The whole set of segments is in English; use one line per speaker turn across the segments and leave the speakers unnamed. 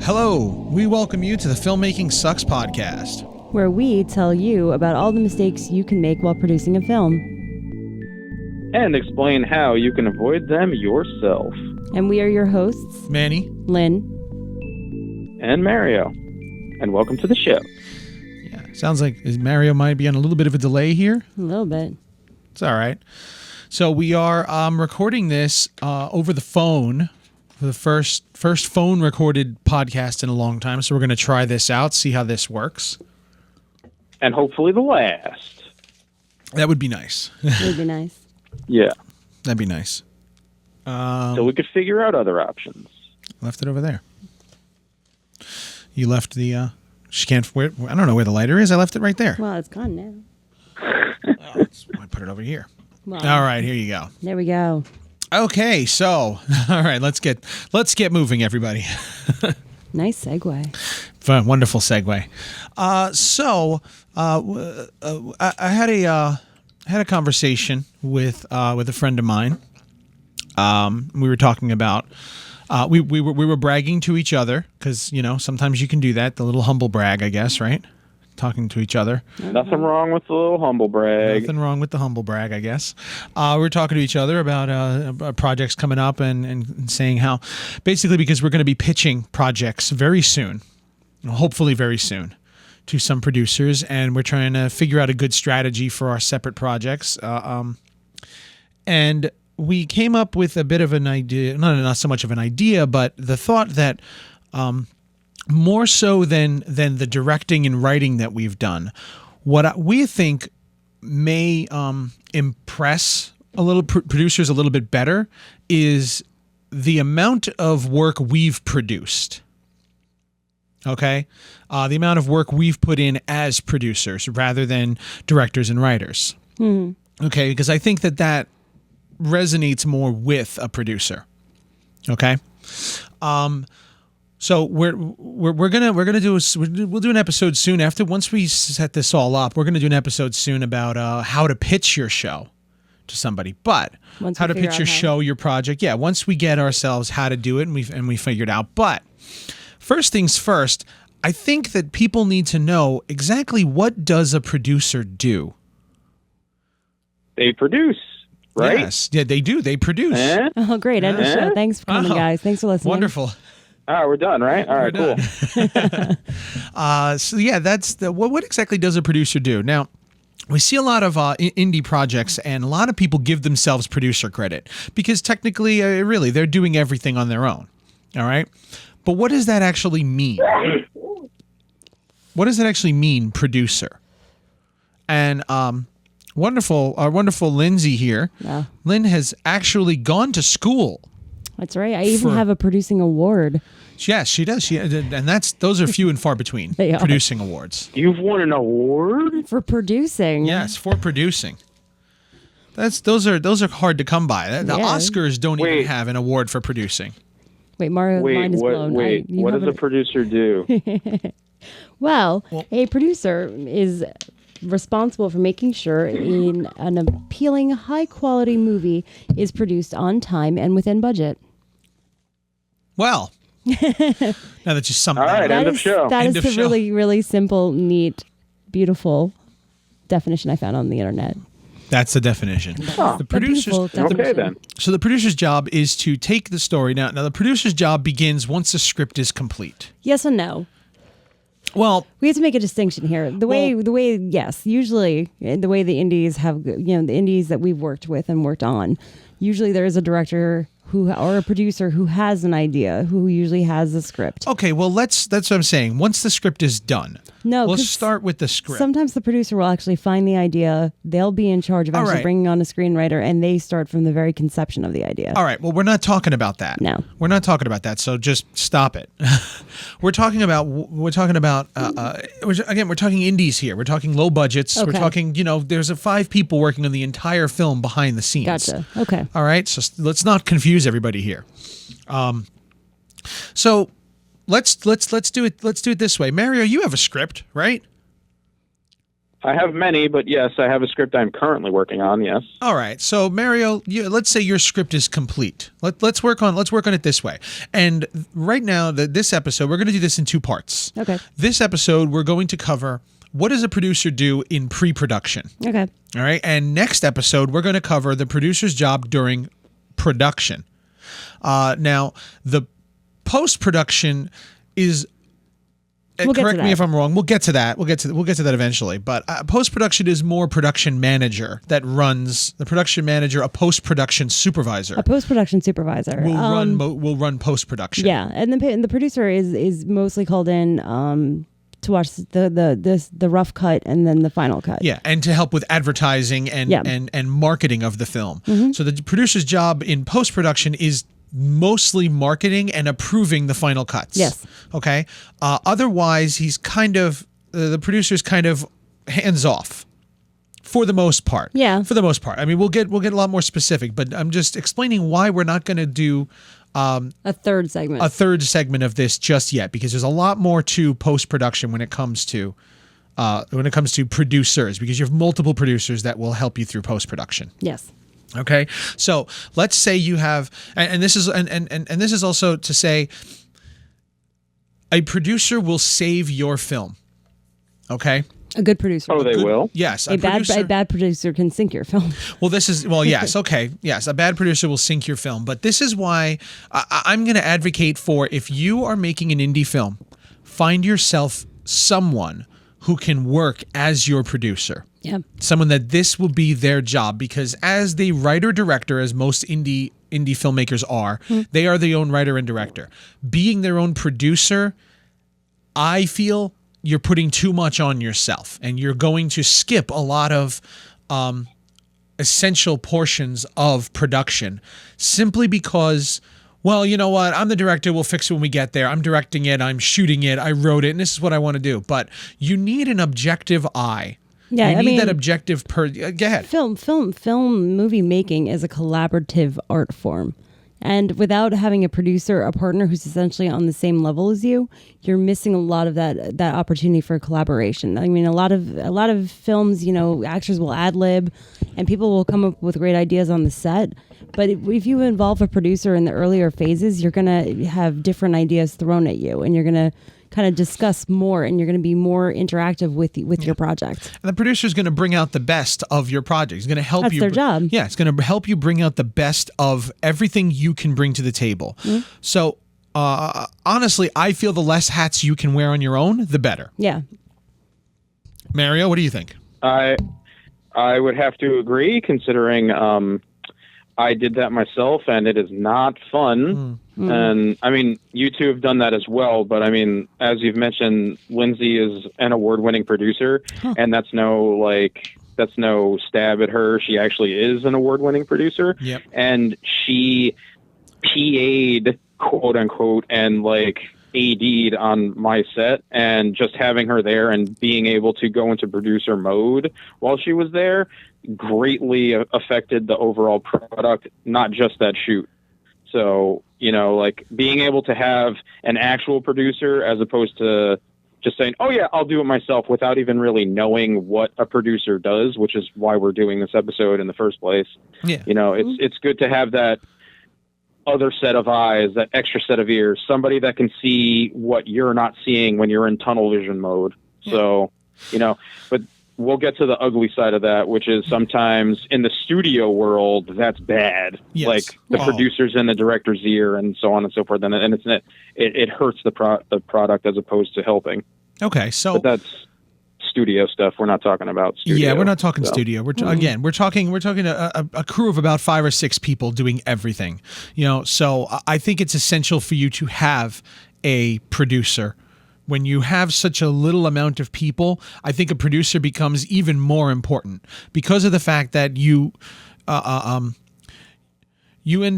Hello, we welcome you to the Filmmaking Sucks podcast,
where we tell you about all the mistakes you can make while producing a film.
And explain how you can avoid them yourself.
And we are your hosts,
Manny,
Lynn,
and Mario. And welcome to the show.
Yeah, sounds like Mario might be on a little bit of a delay here.
A little bit.
It's all right. So we are recording this over the phone for the first phone recorded podcast in a long time. So we're going to try this out, see how this works.
And hopefully the last.
That would be nice.
That would be nice.
Yeah.
That'd be nice.
So we could figure out other options.
Left it over there. You left the... She can't... I don't know where the lighter is. I left it right there.
Well, it's gone now.
I put it over here.
Well,
All right, here you go.
There we go.
Okay, so all right, let's get moving, everybody.
Nice segue.
Fun, wonderful segue. I had a conversation with a friend of mine. We were talking about we were bragging to each other because sometimes you can do that, the little humble brag, I guess, right? Talking to each other.
Nothing wrong with the little humble brag.
Nothing wrong with the humble brag, I guess. We're talking to each other about projects coming up and saying how, basically because we're going to be pitching projects very soon, hopefully very soon, to some producers, and we're trying to figure out a good strategy for our separate projects. And we came up with a bit of an idea, not so much of an idea, but the thought that more so than the directing and writing that we've done, what we think may impress a little producers a little bit better is the amount of work we've produced. Okay? The amount of work we've put in as producers rather than directors and writers. Mm-hmm. Okay? Because I think that resonates more with a producer. Okay? So we'll do an episode soon once we set this all up. We're gonna do an episode soon about how to pitch your show to somebody, but how to pitch your show, your project. Yeah, once we get ourselves how to do it and we figured out. But first things first, I think that people need to know exactly what does a producer do.
They produce. Right?
Yes, yeah, they do. They produce.
Oh, great! End of the show. Thanks for coming, guys. Thanks for listening.
Wonderful.
All right, we're done, right? All right, cool.
So yeah, that's what exactly does a producer do? Now, we see a lot of indie projects, and a lot of people give themselves producer credit because technically, really, they're doing everything on their own. All right, but what does that actually mean? What does that actually mean, producer? And our wonderful Lindsay here. Yeah. Lynn has actually gone to school.
That's right. I even have a producing award.
Yes, she does. And those are few and far between. Producing awards.
You've won an award
for producing.
Yes, for producing. Those are hard to come by. The Oscars don't even have an award for producing.
Wait, Mario, mind is blown.
What does a producer do?
Well, a producer is responsible for making sure an appealing, high-quality movie is produced on time and within budget.
Well, now that you summed
all right, end of show.
That is the really, really simple, neat, beautiful definition I found on the internet.
That's the definition. The producers.
Okay, then.
So the producer's job is to take the story. Now the producer's job begins once the script is complete.
Yes and no.
Well,
we have to make a distinction here. Usually the way the indies have, the indies that we've worked with and worked on, usually there is a director or a producer who has an idea, who usually has a script.
Okay, well, that's what I'm saying. Once the script is done, let's start with the script.
Sometimes the producer will actually find the idea. They'll be in charge of actually bringing on a screenwriter, and they start from the very conception of the idea.
All right, well, we're not talking about that.
No.
We're not talking about that, so just stop it. We're talking about again, we're talking indies here. We're talking low budgets. Okay. We're talking, there's 5 people working on the entire film behind the scenes.
Gotcha. Okay.
All right, so let's not confuse everybody here. So let's do it. Let's do it this way. Mario, you have a script, right?
I have many, but yes, I have a script I'm currently working on. Yes.
All right. So Mario, let's say your script is complete. Let's work on it this way. And right now, this episode, we're going to do this in 2 parts.
Okay.
This episode, we're going to cover what does a producer do in pre-production.
Okay.
All right. And next episode, we're going to cover the producer's job during production. Now, the post-production is. Correct me if I'm wrong. We'll get to that. We'll get to that eventually. But post-production is more production manager that runs the production manager, a post-production supervisor.
A post-production supervisor
will run post-production.
Yeah, and the producer is mostly called in to watch the rough cut and then the final cut.
Yeah, and to help with advertising and marketing of the film.
Mm-hmm.
So the producer's job in post-production is mostly marketing and approving the final cuts.
Yes.
Okay. Otherwise, he's kind of the producer's kind of hands off for the most part.
Yeah.
For the most part. I mean, we'll get a lot more specific, but I'm just explaining why we're not going to do
a third segment
of this just yet, because there's a lot more to post-production when it comes to producers, because you have multiple producers that will help you through post-production.
Yes.
Okay, so let's say you have, and this is also to say, a producer will save your film. Okay,
a good producer.
Oh, they will.
Yes,
a bad producer can sink your film.
Well, yes, okay, yes, a bad producer will sink your film. But this is why I'm going to advocate for, if you are making an indie film, find yourself someone who can work as your producer.
Yeah.
Someone that this will be their job, because as the writer-director, as most indie filmmakers are, they are their own writer and director. Being their own producer, I feel you're putting too much on yourself, and you're going to skip a lot of essential portions of production simply because, well, you know what? I'm the director. We'll fix it when we get there. I'm directing it. I'm shooting it. I wrote it, and this is what I want to do. But you need an objective eye.
Yeah,
you need that objective. Go ahead.
Film movie making is a collaborative art form, and without having a producer, a partner who's essentially on the same level as you, you're missing a lot of that opportunity for collaboration. I mean, a lot of films, actors will ad lib, and people will come up with great ideas on the set. But if you involve a producer in the earlier phases, you're gonna have different ideas thrown at you, and you're gonna kind of discuss more, and you're going to be more interactive with your project.
And the producer is going to bring out the best of your project. He's going to help you.
That's their job.
Yeah, it's going to help you bring out the best of everything you can bring to the table. Mm-hmm. So, honestly, I feel the less hats you can wear on your own, the better.
Yeah.
Mario, what do you think?
I would have to agree, considering I did that myself, and it is not fun. And I mean, you two have done that as well. But I mean, as you've mentioned, Lindsay is an award-winning producer, and that's no stab at her. She actually is an award-winning producer, and she PA'd, quote unquote, and AD'd on my set, and just having her there and being able to go into producer mode while she was there greatly affected the overall product, not just that shoot. So, being able to have an actual producer as opposed to just saying, oh yeah, I'll do it myself, without even really knowing what a producer does, which is why we're doing this episode in the first place.
Yeah.
It's good to have that other set of eyes, that extra set of ears, somebody that can see what you're not seeing when you're in tunnel vision mode. Yeah. So, but we'll get to the ugly side of that, which is sometimes in the studio world, that's bad.
Yes.
Like the producer's in the director's ear and so on and so forth. And it hurts the product as opposed to helping.
Okay. So
but that's studio stuff. We're not talking about studio.
Yeah, we're not talking studio. We're talking a crew of about 5 or 6 people doing everything. So I think it's essential for you to have a producer. When you have such a little amount of people, I think a producer becomes even more important because of the fact that you end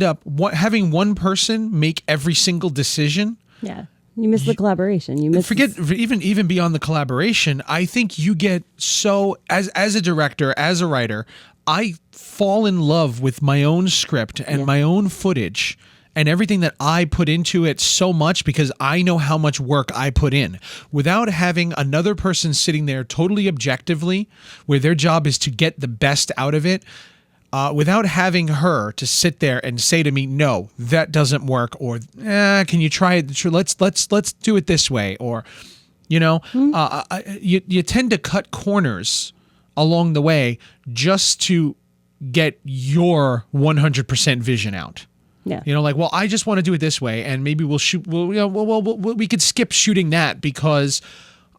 up having one person make every single decision.
Yeah. You miss the collaboration. You miss
even beyond the collaboration. I think you get so as a director, as a writer, I fall in love with my own script and my own footage and everything that I put into it so much because I know how much work I put in, without having another person sitting there totally objectively, where their job is to get the best out of it, without having her to sit there and say to me, no, that doesn't work, or can you try it? Let's do it this way, or you tend to cut corners along the way just to get your 100% vision out.
Yeah.
Like, well, I just want to do it this way, and maybe we'll shoot. We could skip shooting that because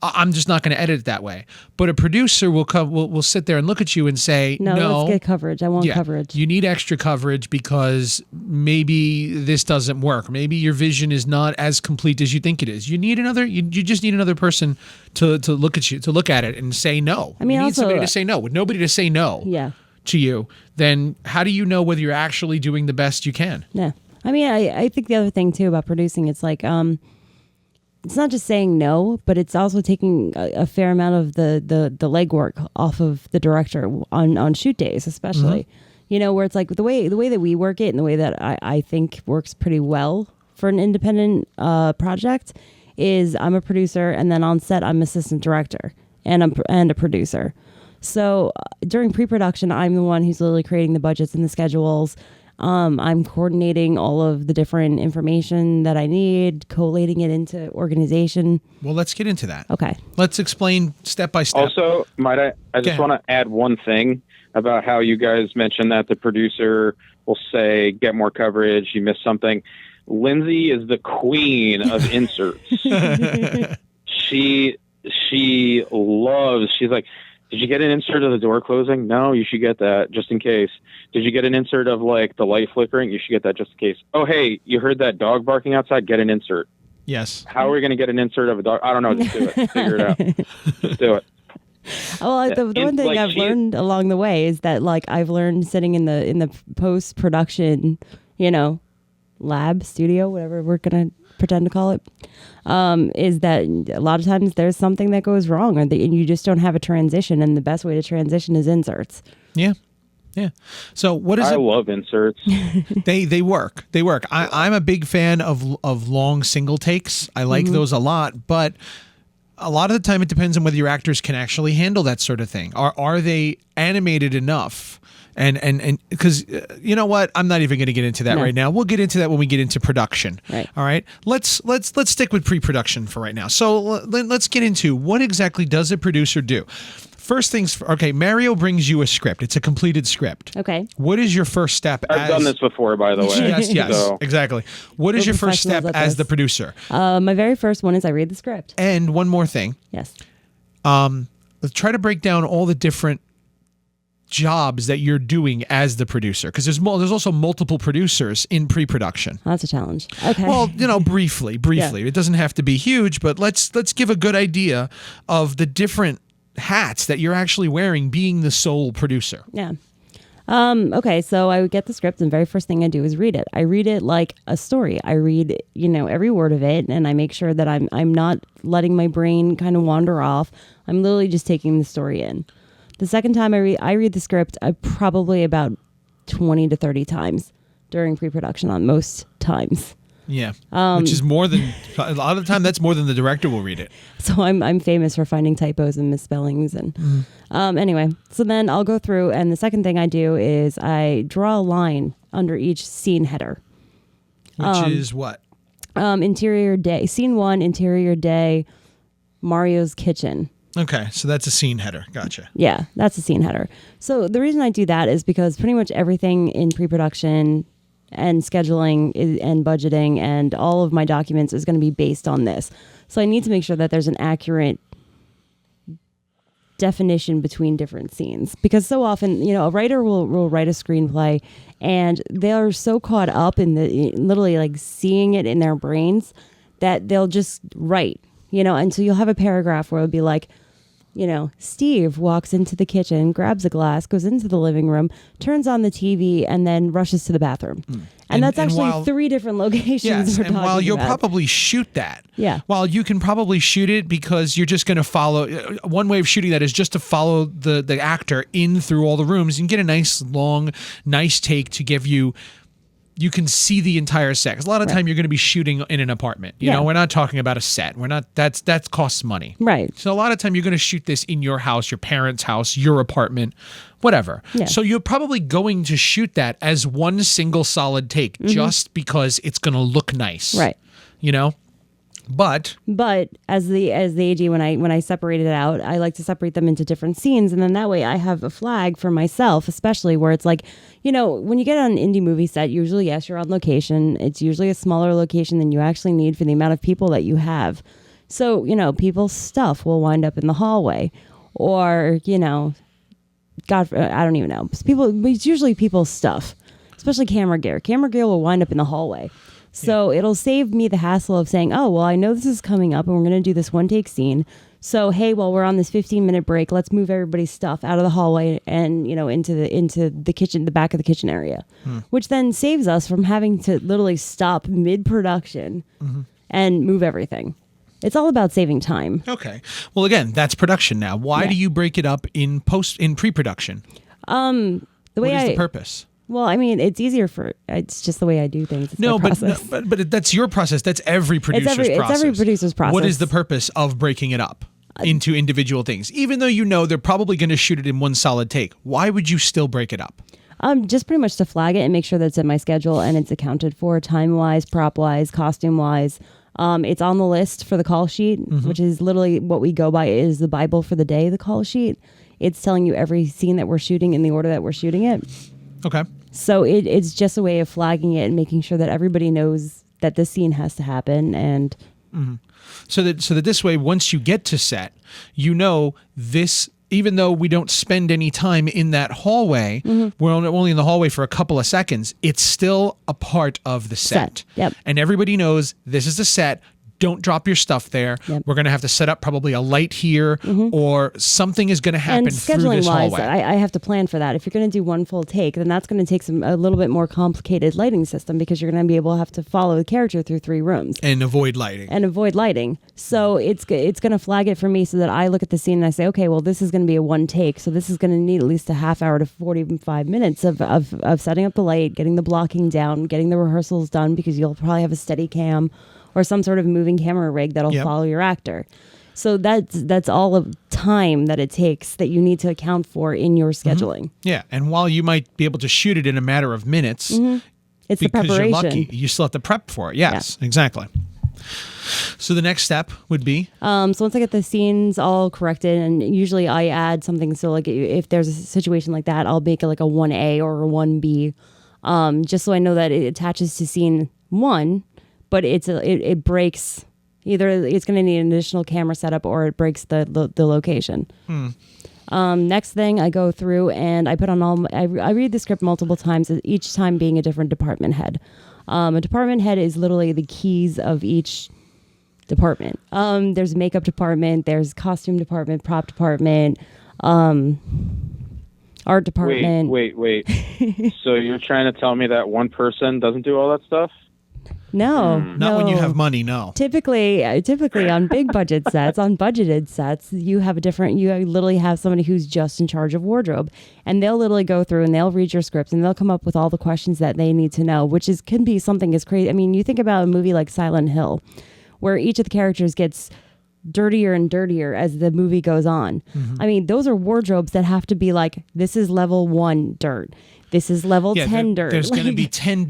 I'm just not going to edit it that way. But a producer will sit there and look at you and say, no,
let's get coverage. I want coverage.
You need extra coverage because maybe this doesn't work. Maybe your vision is not as complete as you think it is. You need another. You just need another person to look at you, to look at it and say no.
I mean,
you need
also,
somebody to say no. With nobody to say no.
Yeah.
To you, then how do you know whether you're actually doing the best you can?
Yeah. I mean, I think the other thing too about producing, it's like, it's not just saying no, but it's also taking a fair amount of the legwork off of the director on shoot days, especially, where it's like the way that we work it and the way that I think works pretty well for an independent project is I'm a producer, and then on set I'm assistant director and a producer. So during pre-production, I'm the one who's literally creating the budgets and the schedules. I'm coordinating all of the different information that I need, collating it into organization.
Well, let's get into that.
Okay.
Let's explain step by step.
Also, I just want to add one thing about how you guys mentioned that the producer will say, get more coverage, you missed something. Lindsay is the queen of inserts. She's like, did you get an insert of the door closing? No, you should get that just in case. Did you get an insert of like the light flickering? You should get that just in case. Oh, hey, you heard that dog barking outside? Get an insert.
Yes.
How are we going to get an insert of a dog? I don't know. Just do it. Figure it out. Just do it.
Well, the one thing I've learned along the way is that like I've learned sitting in the post-production, lab, studio, whatever we're going to pretend to call it, is that a lot of times there's something that goes wrong and you just don't have a transition, and the best way to transition is inserts.
Yeah. So what is it?
I love inserts.
They work. I'm a big fan of long single takes. I like those a lot, but a lot of the time it depends on whether your actors can actually handle that sort of thing. Are they animated enough? And because you know what, I'm not even going to get into that right now. We'll get into that when we get into production.
Right.
All right. Let's stick with pre-production for right now. So let's get into what exactly does a producer do. First things, okay, Mario brings you a script. It's a completed script.
Okay.
What is your first step?
I've done this before, by the way.
Yes,
So.
exactly. What is
We're
your first step
professionals at
as
this.
the producer?
My very first one is I read the script.
And one more thing.
Yes.
Let's try to break down all the different jobs that you're doing as the producer, because there's also multiple producers in pre-production.
That's a challenge. Okay.
Well, briefly.
Yeah.
It doesn't have to be huge, but let's give a good idea of the different hats that you're actually wearing being the sole producer.
Yeah. Okay, so I would get the script, and very first thing I do is read it. I read it like a story. I read, every word of it, and I make sure that I'm not letting my brain kind of wander off. I'm literally just taking the story in. The second time I read the script, probably about 20 to 30 times during pre-production on most times.
Yeah, which is more than a lot of the time. That's more than the director will read it.
So I'm famous for finding typos and misspellings, and anyway. So then I'll go through, and the second thing I do is I draw a line under each scene header.
Which is what?
Interior day, scene 1, interior day, Mario's kitchen.
Okay, so that's a scene header. Gotcha.
Yeah, that's a scene header. So the reason I do that is because pretty much everything in pre-production and scheduling and budgeting and all of my documents is going to be based on this. So I need to make sure that there's an accurate definition between different scenes, because so often, a writer will write a screenplay and they're so caught up in literally like seeing it in their brains that they'll just write, and so you'll have a paragraph where it'll be like, Steve walks into the kitchen, grabs a glass, goes into the living room, turns on the TV, and then rushes to the bathroom. And that's actually 3 different locations.
Yes,
we're
and while
talking
you'll
about.
probably shoot that,
while
you can probably shoot it because you're just going to follow. One way of shooting that is just to follow the actor in through all the rooms and get a nice long, nice take to give you you can see the entire set. 'Cause a lot of time you're going to be shooting in an apartment. You know, we're not talking about a set. We're not. That costs money.
Right.
So a lot of time you're going to shoot this in your house, your parents' house, your apartment, whatever.
Yeah.
So you're probably going to shoot that as one single solid take, just because it's going to look nice.
Right.
You know. But
as the AG, when I separate it out, I like to separate them into different scenes, and then that way I have a flag for myself, especially where it's like, you know, when you get on an indie movie set, usually yes, you're on location. It's usually a smaller location than you actually need for the amount of people that you have. So, you know, people's stuff will wind up in the hallway, or you know, God, I don't even know. It's usually people's stuff, especially camera gear. Camera gear will wind up in the hallway. So it'll save me the hassle of saying, oh, well, I know this is coming up and we're going to do this one take scene. So, hey, while we're on this 15-minute break, let's move everybody's stuff out of the hallway and, you know, into the kitchen, the back of the kitchen area, which then saves us from having to literally stop mid-production and move everything. It's all about saving time.
okay. Well, again, that's production now. Why do you break it up in pre-production? What is the purpose?
Well, I mean, it's easier it's just the way I do things. It's
but that's your process. That's every producer's process.
It's every producer's process.
What is the purpose of breaking it up into individual things? Even though you know they're probably going to shoot it in one solid take, why would you still break it up?
Just pretty much to flag it and make sure that it's in my schedule and it's accounted for time-wise, prop-wise, costume-wise. It's on the list for the call sheet, which is literally what we go by is the Bible for the day, the call sheet. It's telling you every scene that we're shooting in the order that we're shooting it.
Okay.
So it's just a way of flagging it and making sure that everybody knows that this scene has to happen. And
so that this way, once you get to set, you know this. Even though we don't spend any time in that hallway, we're only in the hallway for a couple of seconds. It's still a part of the set.
Yep.
And everybody knows this is the set. Don't drop your stuff there.
Yep.
We're going to have to set up probably a light here or something is going to happen
and
through this
scheduling-wise,
hallway.
I have to plan for that. If you're going to do one full take, then that's going to take a little bit more complicated lighting system because you're going to be able to have to follow the character through 3 rooms.
And avoid lighting.
So it's going to flag it for me so that I look at the scene and I say, okay, well, this is going to be a one take. So this is going to need at least a half hour to 45 minutes of setting up the light, getting the blocking down, getting the rehearsals done because you'll probably have a steady cam or some sort of moving camera rig that'll follow your actor. So that's all of time that it takes that you need to account for in your scheduling.
Yeah, and while you might be able to shoot it in a matter of minutes,
it's the preparation.
You're lucky, you still have to prep for it. Yes, exactly. So the next step would be?
So once I get the scenes all corrected, and usually I add something. So like if there's a situation like that, I'll make it like a 1A or a 1B, just so I know that it attaches to scene 1. But it breaks. Either it's going to need an additional camera setup or it breaks the location. Next thing, I go through and I put on I read the script multiple times, each time being a different department head. A department head is literally the keys of each department. There's makeup department, there's costume department, prop department, art department.
Wait. So you're trying to tell me that one person doesn't do all that stuff?
No,
Not when you have money, no.
Typically on big budget sets, on budgeted sets, you literally have somebody who's just in charge of wardrobe, and they'll literally go through and they'll read your script and they'll come up with all the questions that they need to know, which can be something as crazy. I mean, you think about a movie like Silent Hill, where each of the characters gets dirtier and dirtier as the movie goes on. I mean, those are wardrobes that have to be like, this is level 1 dirt. This is level 10 dirt.
There's going to be 10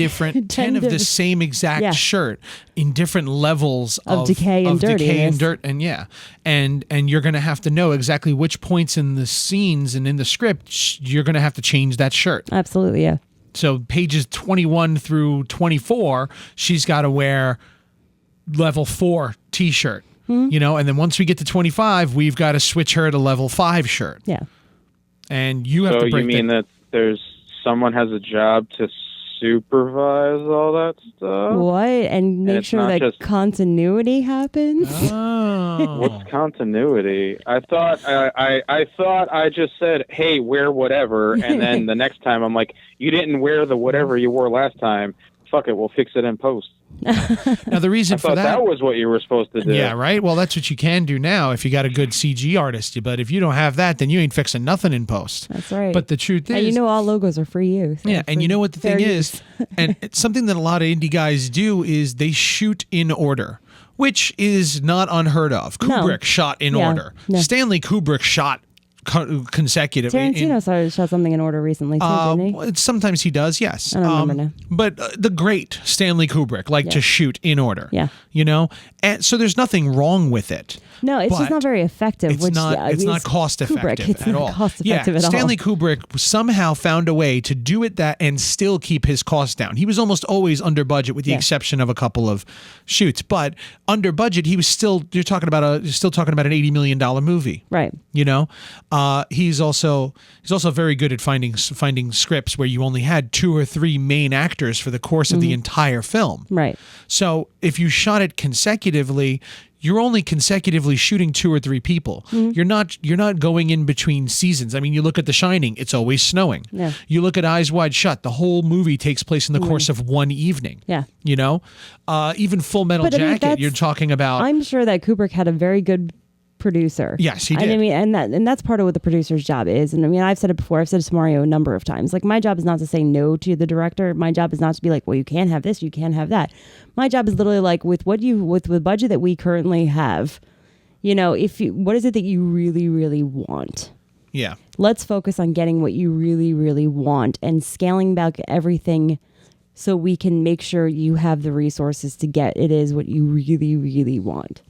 of the same exact shirt in different levels of
decay and
dirt. And and you're going to have to know exactly which points in the scenes and in the script you're going to have to change that shirt.
Absolutely, yeah.
So pages 21 through 24, she's got to wear level 4 t-shirt. And then once we get to 25, we've got to switch her to level 5 shirt.
Yeah.
And you have to break
So you mean that there's someone has a job to supervise all that stuff?
What? And make sure that continuity happens?
Oh.
What's continuity? I thought I just said, hey, wear whatever. And then the next time I'm like, you didn't wear the whatever you wore last time. fuck it, we'll fix it in post.
Now the reason
I
for
thought
that,
that was what you were supposed to do.
yeah, right. Well, that's what you can do now if you got a good CG artist. But if you don't have that, then you ain't fixing nothing in post.
That's right.
But the truth is,
and you know, all logos are free use.
yeah, and you know what the
fair
thing
use.
is, and it's something that a lot of indie guys do is they shoot in order, which is not unheard of. Kubrick shot in order.
No.
Stanley Kubrick shot consecutive.
Tarantino shot something in order recently too, didn't he?
Sometimes he does, yes.
I don't remember now.
But the great Stanley Kubrick liked to shoot in order.
Yeah.
You know? And so there's nothing wrong with it.
No, it's just
But
not very effective.
It's not cost effective
It's
at
not
all.
cost effective at all.
Stanley Kubrick somehow found a way to do it that and still keep his costs down. He was almost always under budget, with the exception of a couple of shoots. But under budget, he was still. You're talking about an $80 million movie,
Right.
You know, he's also very good at finding scripts where you only had 2 or 3 main actors for the course of the entire film.
Right.
So if you shot it consecutively, you're only consecutively shooting 2 or 3 people. You're not going in between seasons. I mean, you look at The Shining, it's always snowing.
Yeah.
You look at Eyes Wide Shut, the whole movie takes place in the course of one evening.
Yeah.
You know? Even Full Metal
But, I mean,
Jacket, you're talking about.
I'm sure that Kubrick had a very good producer.
Yes, he did.
And I mean, and that's part of what the producer's job is. And I mean, I've said it before. I've said it to Mario a number of times. Like, my job is not to say no to the director. My job is not to be like, well, you can't have this, you can't have that. My job is literally like, with the budget that we currently have, you know, what is it that you really, really want?
Yeah.
Let's focus on getting what you really, really want and scaling back everything so we can make sure you have the resources to get it is what you really, really want.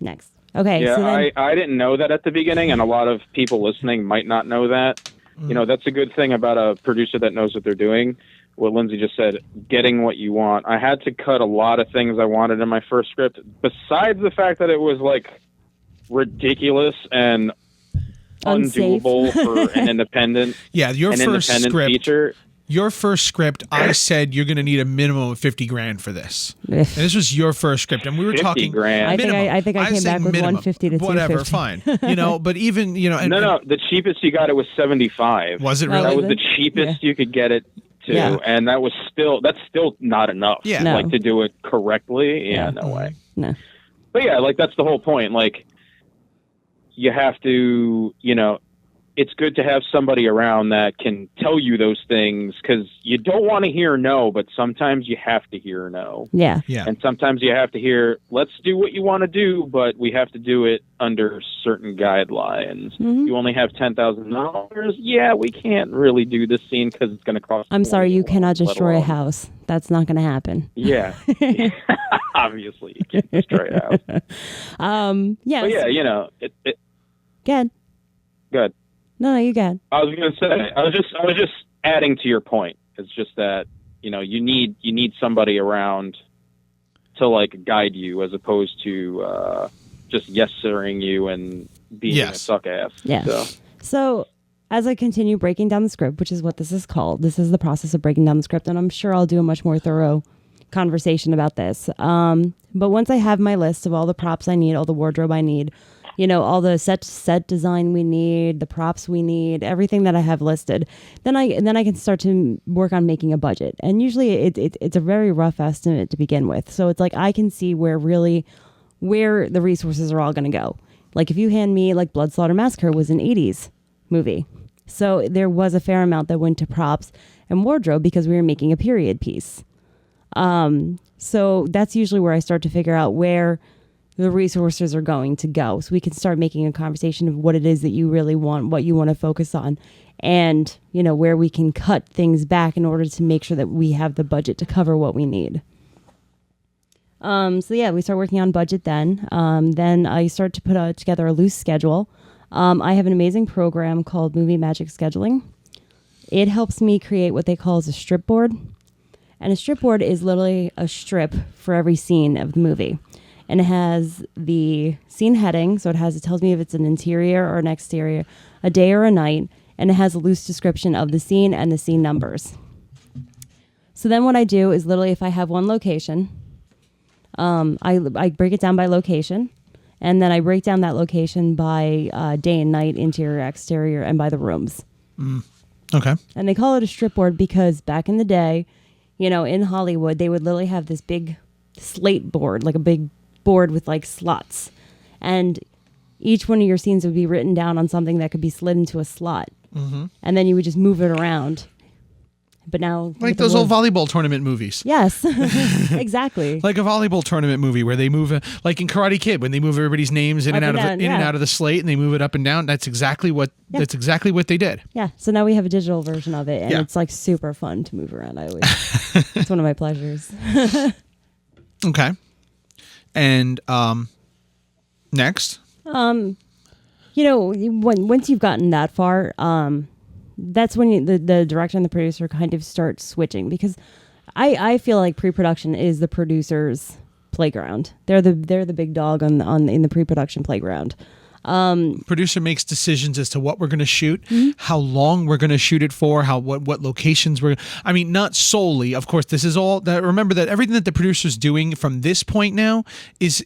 Next. Okay.
Yeah,
so then,
I didn't know that at the beginning, and a lot of people listening might not know that. You know, that's a good thing about a producer that knows what they're doing. What Lindsay just said, getting what you want. I had to cut a lot of things I wanted in my first script, besides the fact that it was like ridiculous and
Unsafe.
undoable for an independent.
Yeah, your first script.
feature.
Your first script, I said you're going to need a minimum of $50,000 for this. And this was your first script, and we were
50
talking
grand.
I think I came
say
back with
minimum.
150 to
whatever,
250.
fine. You know, but even and,
No, the cheapest you got it was 75.
Was it
Oh,
really?
That
was
was the
it?
cheapest you could get it to,
Yeah.
and that's still not enough.
Yeah.
No.
Like, to do it correctly. Yeah, no way.
No.
But yeah, like, that's the whole point. Like, you have to, you know, it's good to have somebody around that can tell you those things, because you don't want to hear no, but sometimes you have to hear no.
Yeah.
Yeah.
And sometimes you have to hear, let's do what you want to do, but we have to do it under certain guidelines. You only have $10,000. Yeah, we can't really do this scene because it's going to cost.
I'm sorry, you cannot
let
destroy a
alone-
house. That's not going to happen.
Yeah. Obviously, you can't destroy a house.
Yeah.
But yeah, you know,
Good.
good.
No, you good.
I was going to say, I was just adding to your point. It's just that, you know, you need somebody around to, like, guide you, as opposed to just yes-sirring you and being a suck ass.
Yeah. So as I continue breaking down the script, which is what this is called, this is the process of breaking down the script, and I'm sure I'll do a much more thorough conversation about this. But once I have my list of all the props I need, all the wardrobe I need, you know, all the set design we need, the props we need, everything that I have listed, then I can start to work on making a budget. And usually it's a very rough estimate to begin with. So it's like I can see where the resources are all going to go. Like, if you hand me, like, Blood Slaughter Massacre was an 80s movie. So there was a fair amount that went to props and wardrobe because we were making a period piece. So that's usually where I start to figure out where the resources are going to go. So we can start making a conversation of what it is that you really want, what you want to focus on, and, you know, where we can cut things back in order to make sure that we have the budget to cover what we need. So yeah, we start working on budget then. Then I start to put together a loose schedule. I have an amazing program called Movie Magic Scheduling. It helps me create what they call as a strip board. And a strip board is literally a strip for every scene of the movie. And it has the scene heading, so it tells me if it's an interior or an exterior, a day or a night, and it has a loose description of the scene and the scene numbers. So then what I do is literally, if I have one location, I break it down by location, and then I break down that location by day and night, interior, exterior, and by the rooms.
Okay.
And they call it a strip board because back in the day, in Hollywood, they would literally have this big slate board, like a big board with like slots. And each one of your scenes would be written down on something that could be slid into a slot. Mm-hmm. And then you would just move it around. But now,
like those old volleyball tournament movies.
Yes, exactly.
Like a volleyball tournament movie where they move, like in Karate Kid, when they move everybody's names in and out of and out of the slate, and they move it up and down. That's exactly what they did.
Yeah. So now we have a digital version of it, and it's like super fun to move around. It's one of my pleasures.
Okay. And next,
once you've gotten that far, that's when the director and the producer kind of start switching, because I feel like pre-production is the producer's playground. They're the big dog in the pre-production playground.
Producer makes decisions as to what we're going to shoot, how long we're going to shoot it for, what locations not solely, of course. This is all that. Remember that everything that the producer's doing from this point now is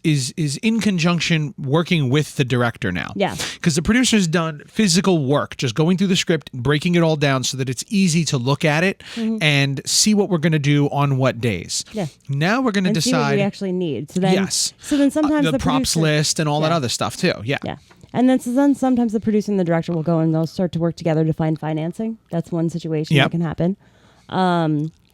in conjunction working with the director now.
Yeah.
Because the producer's done physical work, just going through the script, breaking it all down so that it's easy to look at it and see what we're going to do on what days.
Yeah.
Now we're going to decide
see what we actually need. So then sometimes
the props
producer,
list and all that other stuff too. Yeah.
Yeah. And then sometimes the producer and the director will go and they'll start to work together to find financing. That's one situation that can happen.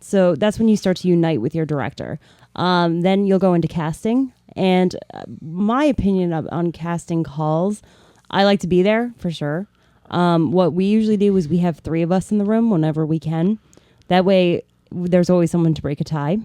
So that's when you start to unite with your director. Then you'll go into casting. And my opinion on casting calls, I like to be there for sure. What we usually do is we have 3 of us in the room whenever we can. That way there's always someone to break a tie.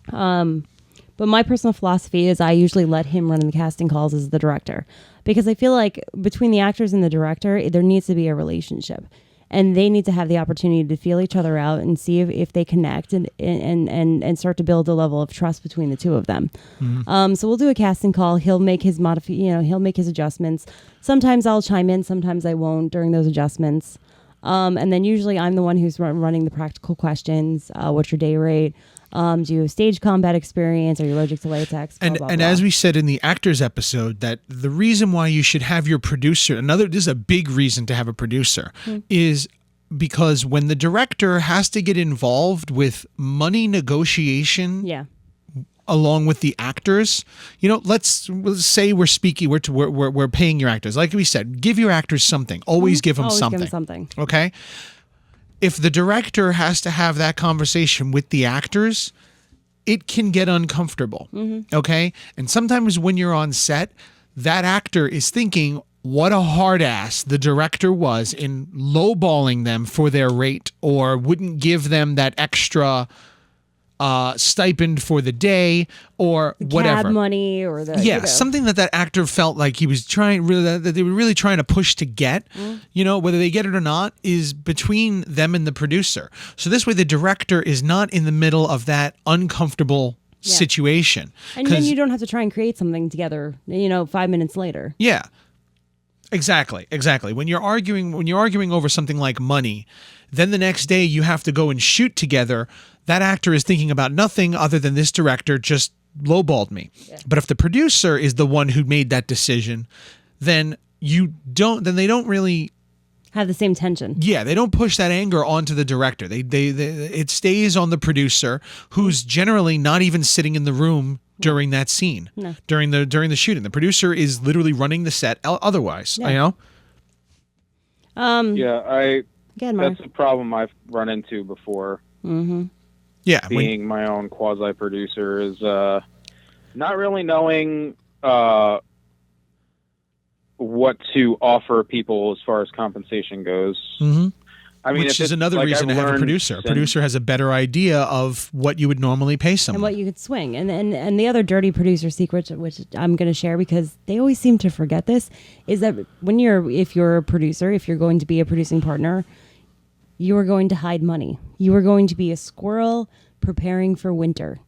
But my personal philosophy is I usually let him run the casting calls as the director, because I feel like between the actors and the director, there needs to be a relationship, and they need to have the opportunity to feel each other out and see if they connect and start to build a level of trust between the two of them. Mm-hmm. So we'll do a casting call. He'll make his he'll make his adjustments. Sometimes I'll chime in, sometimes I won't during those adjustments. And then usually I'm the one who's running the practical questions. What's your day rate? Do you have stage combat experience? Are you allergic to latex? Blah, blah,
and
blah.
as we said in the actors episode, that the reason why you should have your producer, this is a big reason to have a producer, is because when the director has to get involved with money negotiation, along with the actors, let's say we're paying your actors. Like we said, give your actors something. Always give them something.
Give them something.
Okay. If the director has to have that conversation with the actors, it can get uncomfortable. Mm-hmm. Okay. And sometimes when you're on set, that actor is thinking what a hard ass the director was in lowballing them for their rate, or wouldn't give them that extra stipend for the day, or whatever,
cab money, or
something that actor felt like he was that they were really trying to push to get. Whether they get it or not is between them and the producer. So this way the director is not in the middle of that uncomfortable situation,
and then you don't have to try and create something together 5 minutes later.
Exactly. When you're arguing over something like money, then the next day you have to go and shoot together. That actor is thinking about nothing other than this director just lowballed me. Yeah. But if the producer is the one who made that decision, then they don't really
have the same tension.
Yeah, they don't push that anger onto the director. It stays on the producer, who's generally not even sitting in the room during that scene.
No.
During the shooting. The producer is literally running the set otherwise.
Yeah.
That's a problem I've run into before.
Mm-hmm.
Yeah,
being my own quasi-producer is not really knowing what to offer people as far as compensation goes.
Mm-hmm.
Which
is another reason to have a producer. A producer has a better idea of what you would normally pay someone.
And what you could swing. And the other dirty producer secret, which I'm going to share because they always seem to forget this, is that if you're a producer, if you're going to be a producing partner, you are going to hide money. You are going to be a squirrel preparing for winter.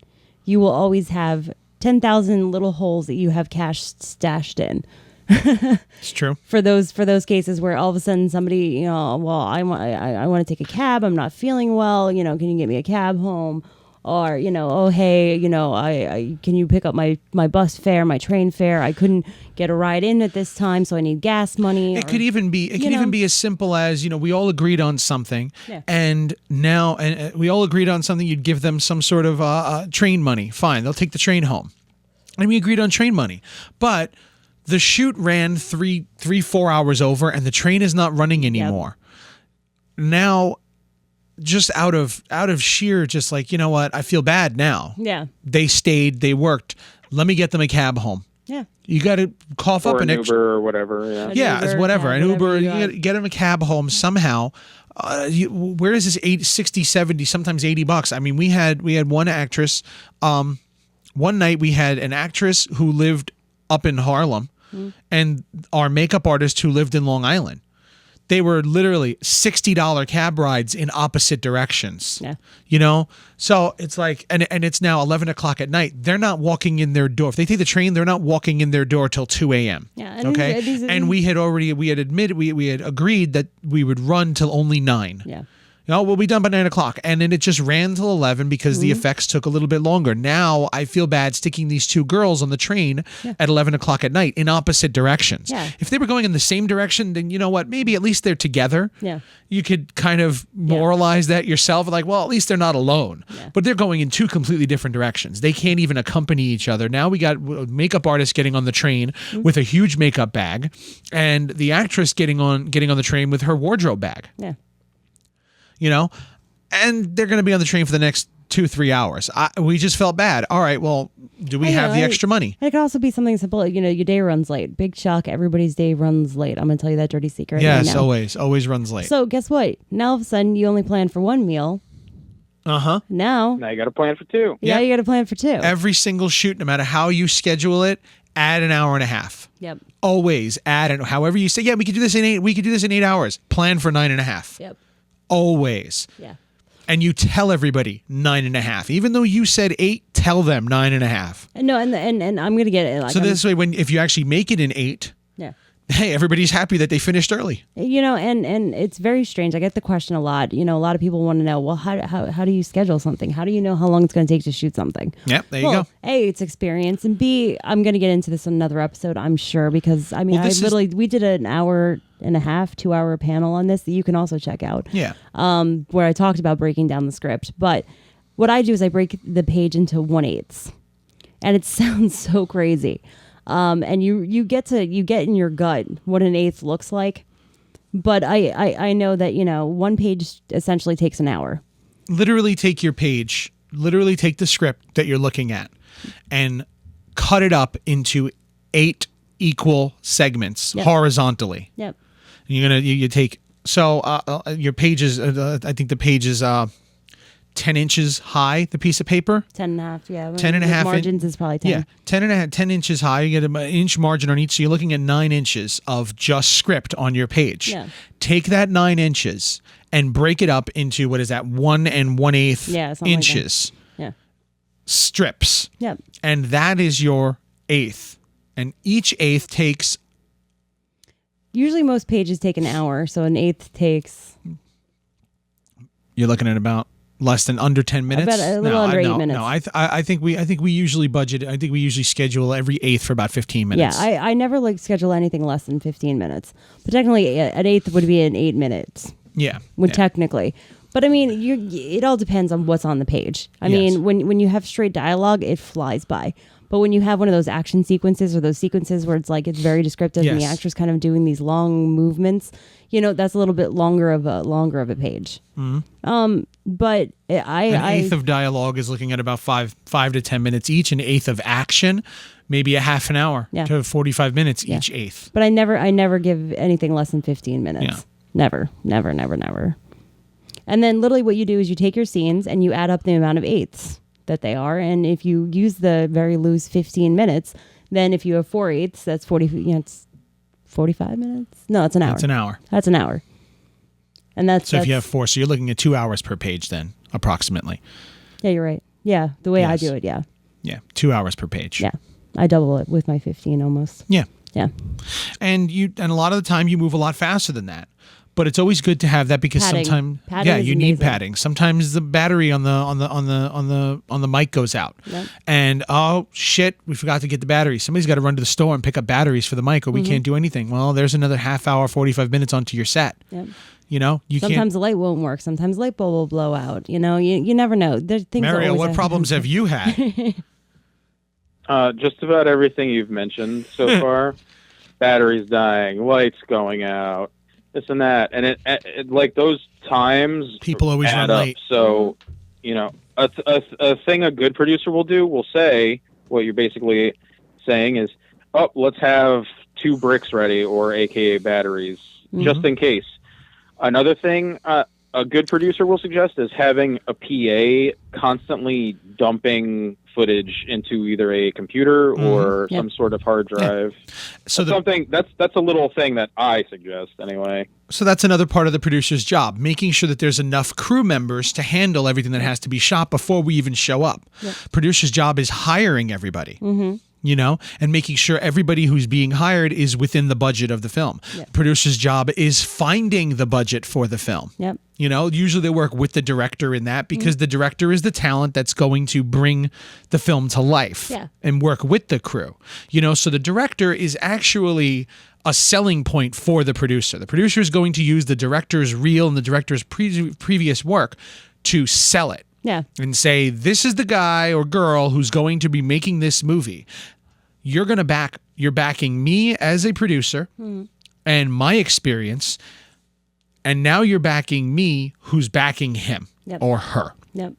You will always have 10,000 little holes that you have cash stashed in.
It's true.
For those cases where all of a sudden somebody, I want to take a cab. I'm not feeling well. Can you get me a cab home? or, oh, hey, I can you pick up my bus fare, my train fare? I couldn't get a ride in at this time, so I need gas money.
It could even be as simple as, we all agreed on something, and now we all agreed on something. You'd give them some sort of train money. Fine, they'll take the train home, and we agreed on train money, but the shoot ran 4 hours over, and the train is not running anymore. Now, just out of sheer, just like, you know what, I feel bad now.
Yeah.
They stayed, they worked. Let me get them a cab home.
Yeah.
You got to cough
or
up an extra.
Uber or whatever. Yeah.
Yeah, it's whatever. An Uber, you get them a cab home somehow. Where is this 60, 70, sometimes $80? I mean, we had one actress. One night we had an actress who lived up in Harlem and our makeup artist who lived in Long Island. They were literally $60 cab rides in opposite directions.
Yeah.
So it's like, and it's now 11 o'clock at night. They're not walking in their door. If they take the train, they're not walking in their door till 2 a.m.
Yeah. And
okay. And we had agreed that we would run till only 9.
Yeah.
We'll be done by 9 o'clock. And then it just ran till 11 because the effects took a little bit longer. Now I feel bad sticking these two girls on the train at 11 o'clock at night in opposite directions.
Yeah.
If they were going in the same direction, then you know what? Maybe at least they're together.
Yeah.
You could kind of moralize that yourself. Like, well, at least they're not alone.
Yeah.
But they're going in two completely different directions. They can't even accompany each other. Now we got makeup artists getting on the train with a huge makeup bag, and the actress getting on the train with her wardrobe bag.
Yeah.
And they're going to be on the train for the next 2-3 hours. We just felt bad. All right, well, do we have the extra money?
It could also be something simple. Your day runs late. Big shock. Everybody's day runs late. I'm going to tell you that dirty secret.
Yes,
right now.
always runs late.
So guess what? Now all of a sudden you only plan for one meal.
Uh-huh.
Now
you got to plan for 2.
Yeah, you got to plan for 2.
Every single shoot, no matter how you schedule it, add an hour and a half.
Yep.
Always add it. However you say, we could do this in 8. We could do this in 8 hours. Plan for 9.5.
Yep.
Always.
Yeah.
And you tell everybody 9.5. Even though you said 8, tell them 9.5.
No, and I'm gonna get it. Like,
so this way, if you actually make it in 8, hey, everybody's happy that they finished early.
And it's very strange. I get the question a lot. A lot of people want to know, well, how do you schedule something? How do you know how long it's going to take to shoot something?
Yep, there you go.
A, it's experience, and B, I'm going to get into this in another episode, I'm sure, because we did an hour and a half, 2-hour panel on this that you can also check out.
Yeah.
Where I talked about breaking down the script. But what I do is I break the page into 1/8, and it sounds so crazy. And you get in your gut what an 1/8 looks like. But I know that, one page essentially takes an hour.
Literally take your page, take the script that you're looking at and cut it up into 8 equal segments horizontally.
Yep.
You take, your page is, I think the page is 10 inches high, the piece of paper.
10.5, yeah.
10.5
margins is probably 10.
Yeah, 10 inches high. You get an inch margin on each, so you're looking at 9 inches of just script on your page.
Yeah.
Take that 9 inches and break it up into, what is that, 1 1/8 inches.
Yeah.
Strips.
Yep.
And that is your 1/8. And each 1/8 takes...
Usually most pages take an hour, so an 1/8 takes...
You're looking at about less than under 10 minutes.
About a little under 8 minutes.
No, I think we usually budget. I think we usually schedule every 1/8 for about 15 minutes.
Yeah, I never schedule anything less than 15 minutes. But technically, an 1/8 would be an 8 minutes.
Yeah.
Technically. But I mean, it all depends on what's on the page. I mean, when you have straight dialogue, it flies by. But when you have one of those action sequences or those sequences where it's very descriptive and the actor's kind of doing these long movements, that's a little bit longer of a page. Mm-hmm. But an
1/8 of dialogue is looking at about 5 to 10 minutes each. An 1/8 of action, maybe a half an hour to 45 minutes each 1/8.
But I never give anything less than 15 minutes.
Yeah.
Never. And then literally what you do is you take your scenes and you add up the amount of 1/8 that they are. And if you use the very loose 15 minutes, then if you have 4/8, that's 40, it's 45 minutes. No, it's an hour.
That's an hour.
That's an hour. And that's...
So if you have 4, so you're looking at 2 hours per page then, approximately.
Yeah, you're right. Yeah, the way I do it, yeah.
Yeah, 2 hours per page.
Yeah, I double it with my 15 almost.
Yeah.
Yeah.
And a lot of the time you move a lot faster than that. but it's always good to have that because
Padding.
sometimes,
Padding is
you need
amazing.
padding. Sometimes the battery on the mic goes out,
Yep.
and oh shit, we forgot to get the batteries. Somebody's got to run to the store and pick up batteries for the mic, or we can't do anything. Well, there's another half hour, 45 minutes onto your set.
Yep.
You know, you
Sometimes the light won't work. Sometimes the light bulb will blow out. You know, you never know. There's things. that
Mario,
always
what
happen.
problems have you had?
Just about everything you've mentioned so far. Batteries dying, lights going out, this and that. And it like those times
People always
add
run
up.
late.
So, you know, a thing a good producer will say, what you're basically saying is, oh, let's have 2 bricks ready, or AKA batteries, just in case. Another thing a good producer will suggest is having a PA constantly dumping footage into either a computer or some sort of hard drive.
So
that's a little thing that I suggest anyway.
So that's another part of the producer's job, making sure that there's enough crew members to handle everything that has to be shot before we even show up.
Yep.
Producer's job is hiring everybody. You know, and making sure everybody who's being hired is within the budget of the film.
Yep.
Producer's job is finding the budget for the film.
Yep.
You know, usually they work with the director in that because the director is the talent that's going to bring the film to life and work with the crew. You know, so the director is actually a selling point for the producer. The producer is going to use the director's reel and the director's previous work to sell it.
Yeah.
And say, this is the guy or girl who's going to be making this movie. You're backing me as a producer and my experience, and now you're backing me who's backing him or her.
Yep.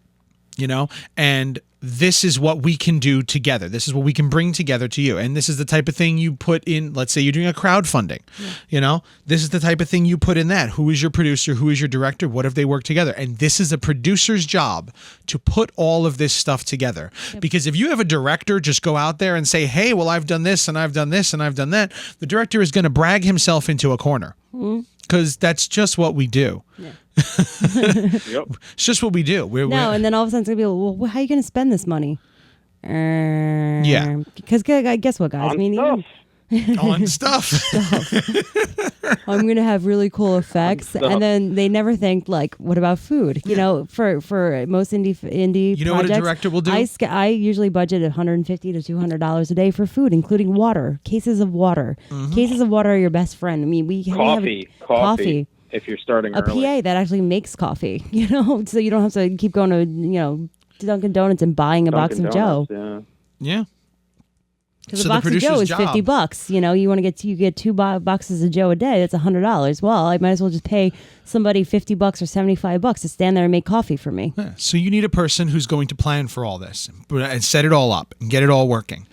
You know, and this is what we can do together. This is what we can bring together to you. And this is the type of thing you put in, let's say you're doing a crowdfunding, you know, this is the type of thing you put in that. Who is your producer? Who is your director? What have they worked together? And this is a producer's job to put all of this stuff together. Because if you have a director just go out there and say, hey, well, I've done this and I've done this and I've done that, the director is going to brag himself into a corner. Because that's just what we do.
Yep.
It's just what we do.
And then all of a sudden it's going to be, well, how are you going to spend this money? Because guess what, guys?
On
stuff.
I'm going to have really cool effects. And then they never think, like, what about food? You know, for most indie
you know
projects,
what a director will do?
I usually budget $150 to $200 a day for food, including water, cases of water. Cases of water are your best friend. I mean, we have coffee.
If you're starting
a
early.
PA that actually makes coffee, you know, so you don't have to keep going to, you know, Dunkin' Donuts and buying a box of Joe.
Yeah.
Because a box of Joe is $50. You know, you get 2 boxes of Joe a day. That's $100. Well, I might as well just pay somebody $50 or $75 to stand there and make coffee for me.
Yeah. So you need a person who's going to plan for all this and set it all up and get it all working.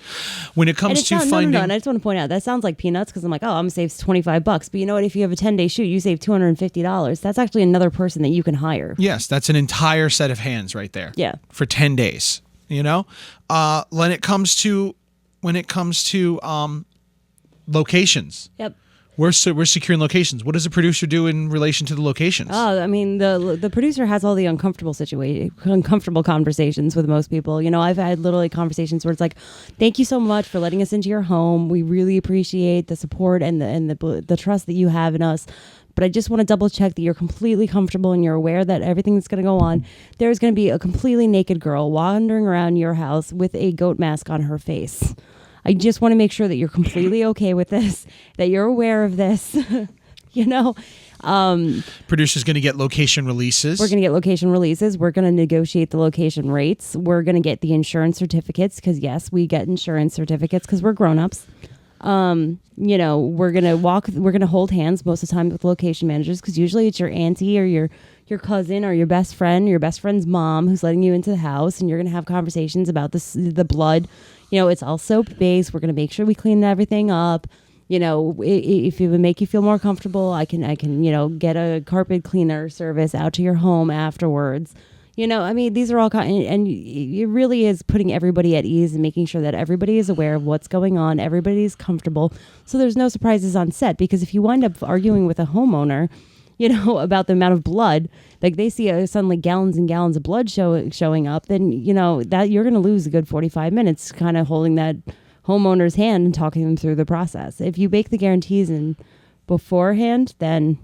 When it comes to finding,
no, and I just want to point out that sounds like peanuts because I'm like, oh, I'm gonna save $25. But you know what? If you have a 10-day shoot, you save $250. That's actually another person that you can hire.
Yes, that's an entire set of hands right there.
Yeah.
For 10 days. You know, when it comes to locations.
Yep.
We're securing locations. What does a producer do in relation to the locations?
Oh, I mean, the producer has all the uncomfortable conversations with most people. You know, I've had literally conversations where it's like, "Thank you so much for letting us into your home. We really appreciate the support and the trust that you have in us. But I just want to double check that you're completely comfortable and you're aware that everything that's going to go on, there's going to be a completely naked girl wandering around your house with a goat mask on her face. I just want to make sure that you're completely okay with this, that you're aware of this." You know,
producer's going to get location releases.
We're going to get location releases. We're going to negotiate the location rates. We're going to get the insurance certificates because yes, we get insurance certificates because we're grown-ups. You know, we're going to hold hands most of the time with location managers because usually it's your auntie or your cousin or your best friend's mom who's letting you into the house, and you're going to have conversations about the blood. You know, it's all soap based. We're going to make sure we clean everything up. You know, if it would make you feel more comfortable, I can, you know, get a carpet cleaner service out to your home afterwards. You know, I mean, these are all, and it really is putting everybody at ease and making sure that everybody is aware of what's going on. Everybody's comfortable. So there's no surprises on set, because if you wind up arguing with a homeowner, you know, about the amount of blood, like they see suddenly gallons and gallons of blood showing up, then, you know, that you're going to lose a good 45 minutes kind of holding that homeowner's hand and talking them through the process. If you make the guarantees in beforehand, then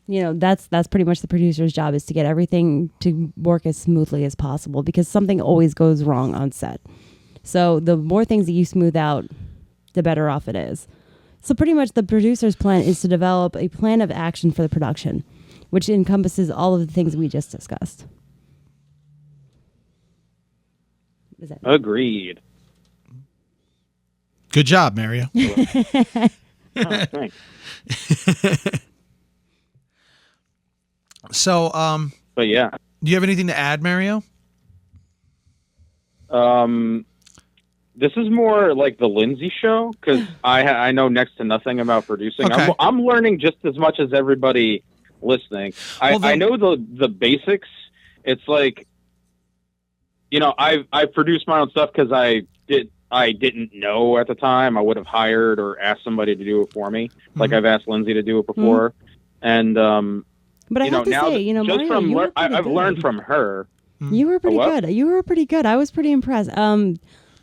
that's pretty much the producer's job, is to get everything to work as smoothly as possible, because something always goes wrong on set. So the more things that you smooth out, the better off it is. So pretty much the producer's plan is to develop a plan of action for the production, which encompasses all of the things we just discussed.
Agreed.
Good job, Mario.
Oh, thanks.
So,
But yeah.
do you have anything to add, Mario?
This is more like the Lindsay show, because I know next to nothing about producing.
Okay.
I'm learning just as much as everybody listening. I know the basics. It's like, I produced my own stuff because I didn't know at the time. I would have hired or asked somebody to do it for me. Mm-hmm. Like I've asked Lindsay to do it before. Mm-hmm. And
but I have to say, Mario,
I've learned from her.
You were pretty good. You were pretty good. I was pretty impressed.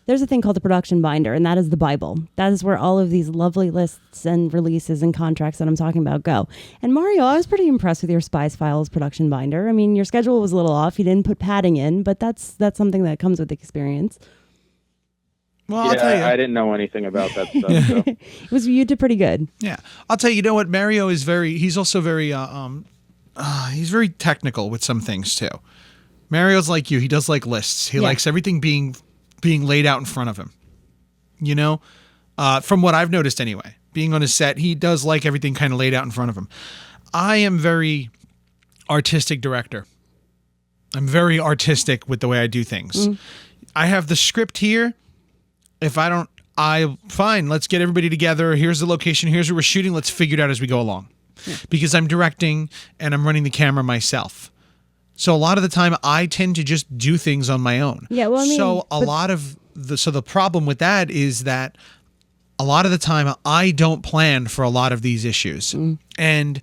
There's a thing called the production binder, and that is the Bible. That is where all of these lovely lists and releases and contracts that I'm talking about go. And Mario, I was pretty impressed with your Spies Files production binder. I mean, your schedule was a little off. You didn't put padding in, but that's something that comes with experience.
Well, I'll tell you,
I didn't know anything about that stuff. So.
You did pretty good.
Yeah, I'll tell you. You know what? Mario is he's also very, he's very technical with some things too. Mario's like you. He does like lists. He likes everything being laid out in front of him. From what I've noticed anyway, being on his set, he does like everything kind of laid out in front of him. I am very artistic director. I'm very artistic with the way I do things. I have the script here. If I don't, fine, let's get everybody together. Here's the location. Here's where we're shooting. Let's figure it out as we go along. Yeah. Because I'm directing and I'm running the camera myself. So a lot of the time I tend to just do things on my own.
Yeah, well,
the problem with that is that a lot of the time I don't plan for a lot of these issues. And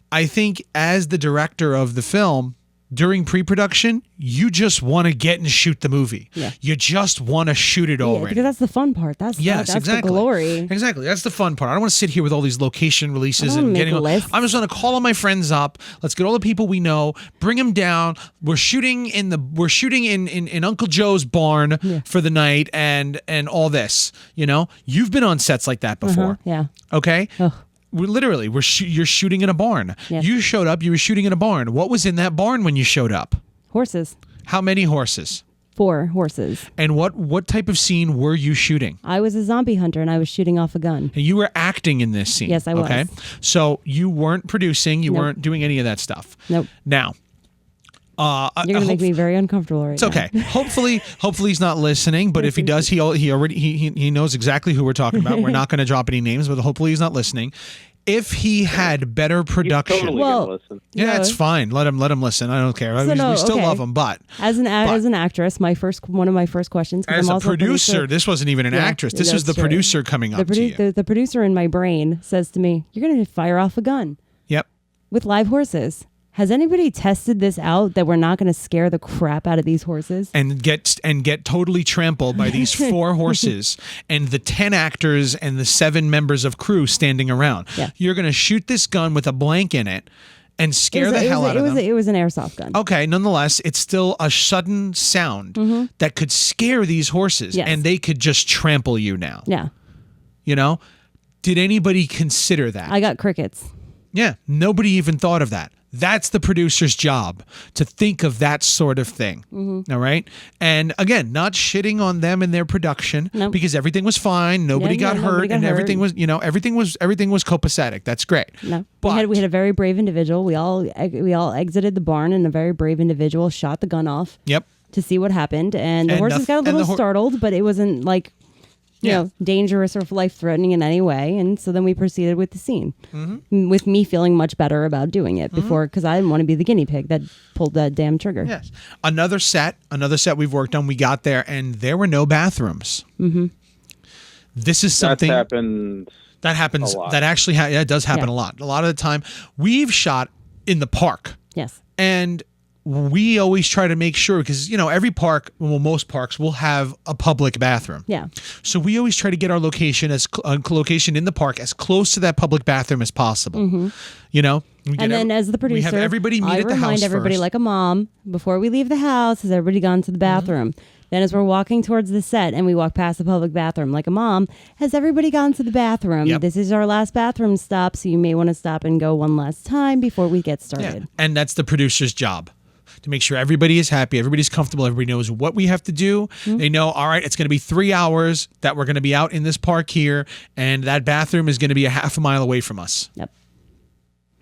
I think as the director of the film, during pre-production, you just want to get and shoot the movie. Yeah. You just want to shoot it already.
Because that's the fun part. That's
exactly.
The glory.
Exactly. That's the fun part. I don't want to sit here with all these location releases
and
getting.
I'm
just going to call all my friends up. Let's get all the people we know, bring them down. We're shooting in Uncle Joe's barn for the night and all this. You've been on sets like that before.
Yeah.
Okay.
Ugh.
You're shooting in a barn.
Yes.
You showed up. You were shooting in a barn. What was in that barn when you showed up?
Horses.
How many horses?
4 horses.
And what type of scene were you shooting?
I was a zombie hunter and I was shooting off a gun.
And you were acting in this scene.
Yes, I was.
Okay, so you weren't producing. You weren't doing any of that stuff.
Nope.
Now.
You're gonna make me very uncomfortable right now.
It's okay. Hopefully he's not listening. But if he does, he knows exactly who we're talking about. We're not going to drop any names, but hopefully he's not listening. If he had better production,
he's totally gonna listen.
Yeah, it's fine. Let him listen. I don't care. We still love him. But
as an actress, one of my first questions.
As a producer, this wasn't even an actress. This was the producer coming up to you.
The producer in my brain says to me, "You're going to fire off a gun."
Yep.
With live horses. Has anybody tested this out that we're not going to scare the crap out of these horses
and get totally trampled by these 4 horses and the 10 actors and the 7 members of crew standing around?
Yeah.
You're going to shoot this gun with a blank in it and scare the hell out of them.
It was an airsoft gun.
Okay, nonetheless, it's still a sudden sound that could scare these horses, and they could just trample you now.
Yeah.
Did anybody consider that?
I got crickets.
Yeah, nobody even thought of that. That's the producer's job, to think of that sort of thing. All right. And again, not shitting on them and their production because everything was fine. Nobody got hurt and everything was copacetic. That's great.
No.
But
we had a very brave individual. We all exited the barn and a very brave individual shot the gun off.
Yep.
To see what happened. And the horses got a little startled, but it wasn't like dangerous or life-threatening in any way. And so then we proceeded with the scene with me feeling much better about doing it before, because I didn't want to be the guinea pig that pulled that damn trigger.
Yes. Another set we've worked on, we got there and there were no bathrooms. This is something that happens. That actually it does happen a lot. A lot of the time we've shot in the park.
Yes.
And we always try to make sure, because every park, well, most parks will have a public bathroom.
Yeah.
So we always try to get our location location in the park as close to that public bathroom as possible.
And then as the producer,
we have everybody meet
I
at the house
remind everybody
first.
like a mom, before we leave the house, has everybody gone to the bathroom? Then as we're walking towards the set and we walk past the public bathroom, like a mom, has everybody gone to the bathroom?
Yep.
This is our last bathroom stop, so you may want to stop and go one last time before we get started.
Yeah. And that's the producer's job, to make sure everybody is happy, everybody's comfortable, everybody knows what we have to do. They know, all right, it's going to be 3 hours that we're going to be out in this park here, and that bathroom is going to be a half a mile away from us.
Yep.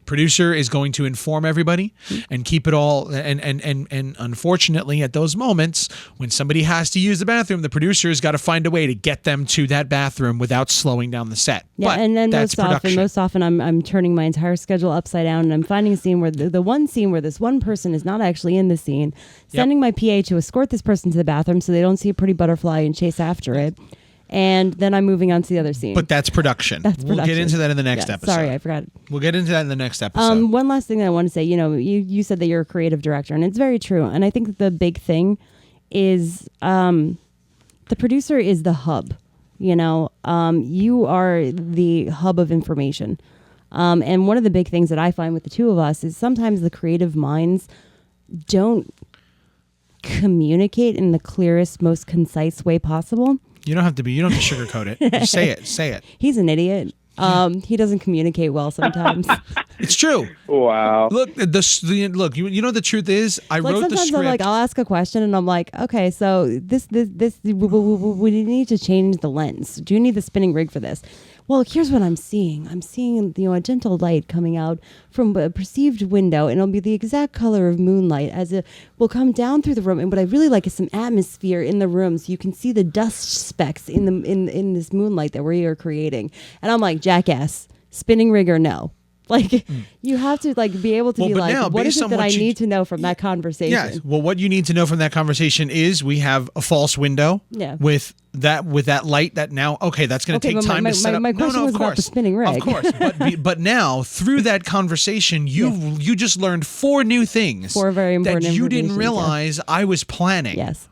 Producer is going to inform everybody and keep it all, and unfortunately at those moments when somebody has to use the bathroom, the producer's got to find a way to get them to that bathroom without slowing down the set.
Yeah,
but
and then
that's
most often I'm turning my entire schedule upside down, and I'm finding a scene where the one scene where this one person is not actually in the scene, sending my PA to escort this person to the bathroom so they don't see a pretty butterfly and chase after it. And then I'm moving on to the other scene.
But that's production. We'll get into that in the next episode.
Sorry, I forgot.
We'll get into that in the next episode.
One last thing that I want to say, you said that you're a creative director, and it's very true. And I think that the big thing is the producer is the hub. You are the hub of information. And one of the big things that I find with the two of us is sometimes the creative minds don't communicate in the clearest, most concise way possible.
You don't have to sugarcoat it. Just say it.
He's an idiot. He doesn't communicate well sometimes.
It's true.
Wow.
Look, look. You know the truth is, I wrote the
sometimes
script.
I'm like, I'll ask a question and I'm like, okay, so this we need to change the lens. Do you need the spinning rig for this? Well, here's what I'm seeing. I'm seeing, a gentle light coming out from a perceived window, and it'll be the exact color of moonlight as it will come down through the room. And what I really like is some atmosphere in the room, so you can see the dust specks in this moonlight that we are creating. And I'm like, jackass, spinning rig or no? You have to be able to be
but
like,
now,
what is
based
it
on
that
what
I
you-
need to know from that conversation?
Yeah. Well, what you need to know from that conversation is we have a false window.
Yeah.
With that light that now, okay, that's going to take
but
time to set up.
my question was
of
about
course.
the spinning rig.
Of course. But now through that conversation, you just learned 4 new things.
4 very important
that you didn't
information,
realize I was planning.
Yes.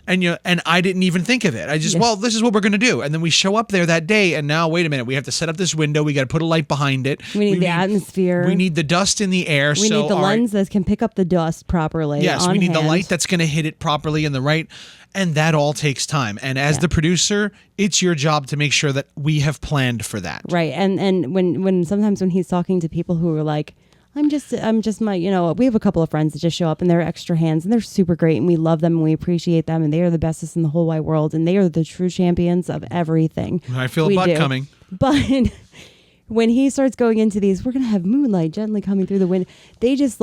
And I didn't even think of it. I just, well, this is what we're going to do. And then we show up there that day, and now, wait a minute, we have to set up this window. We got to put a light behind it.
We need the atmosphere.
We need the dust in the air.
We need the lens that can pick up the dust properly.
Yes,
on
we need the
hand.
light that's going to hit it properly in the right. And that all takes time. And as the producer, it's your job to make sure that we have planned for that.
Right. And when sometimes when he's talking to people who are like, I'm just my, we have a couple of friends that just show up and they're extra hands and they're super great and we love them and we appreciate them and they are the bestest in the whole wide world and they are the true champions of everything.
I feel a butt coming.
But when he starts going into these, we're going to have moonlight gently coming through the window. They just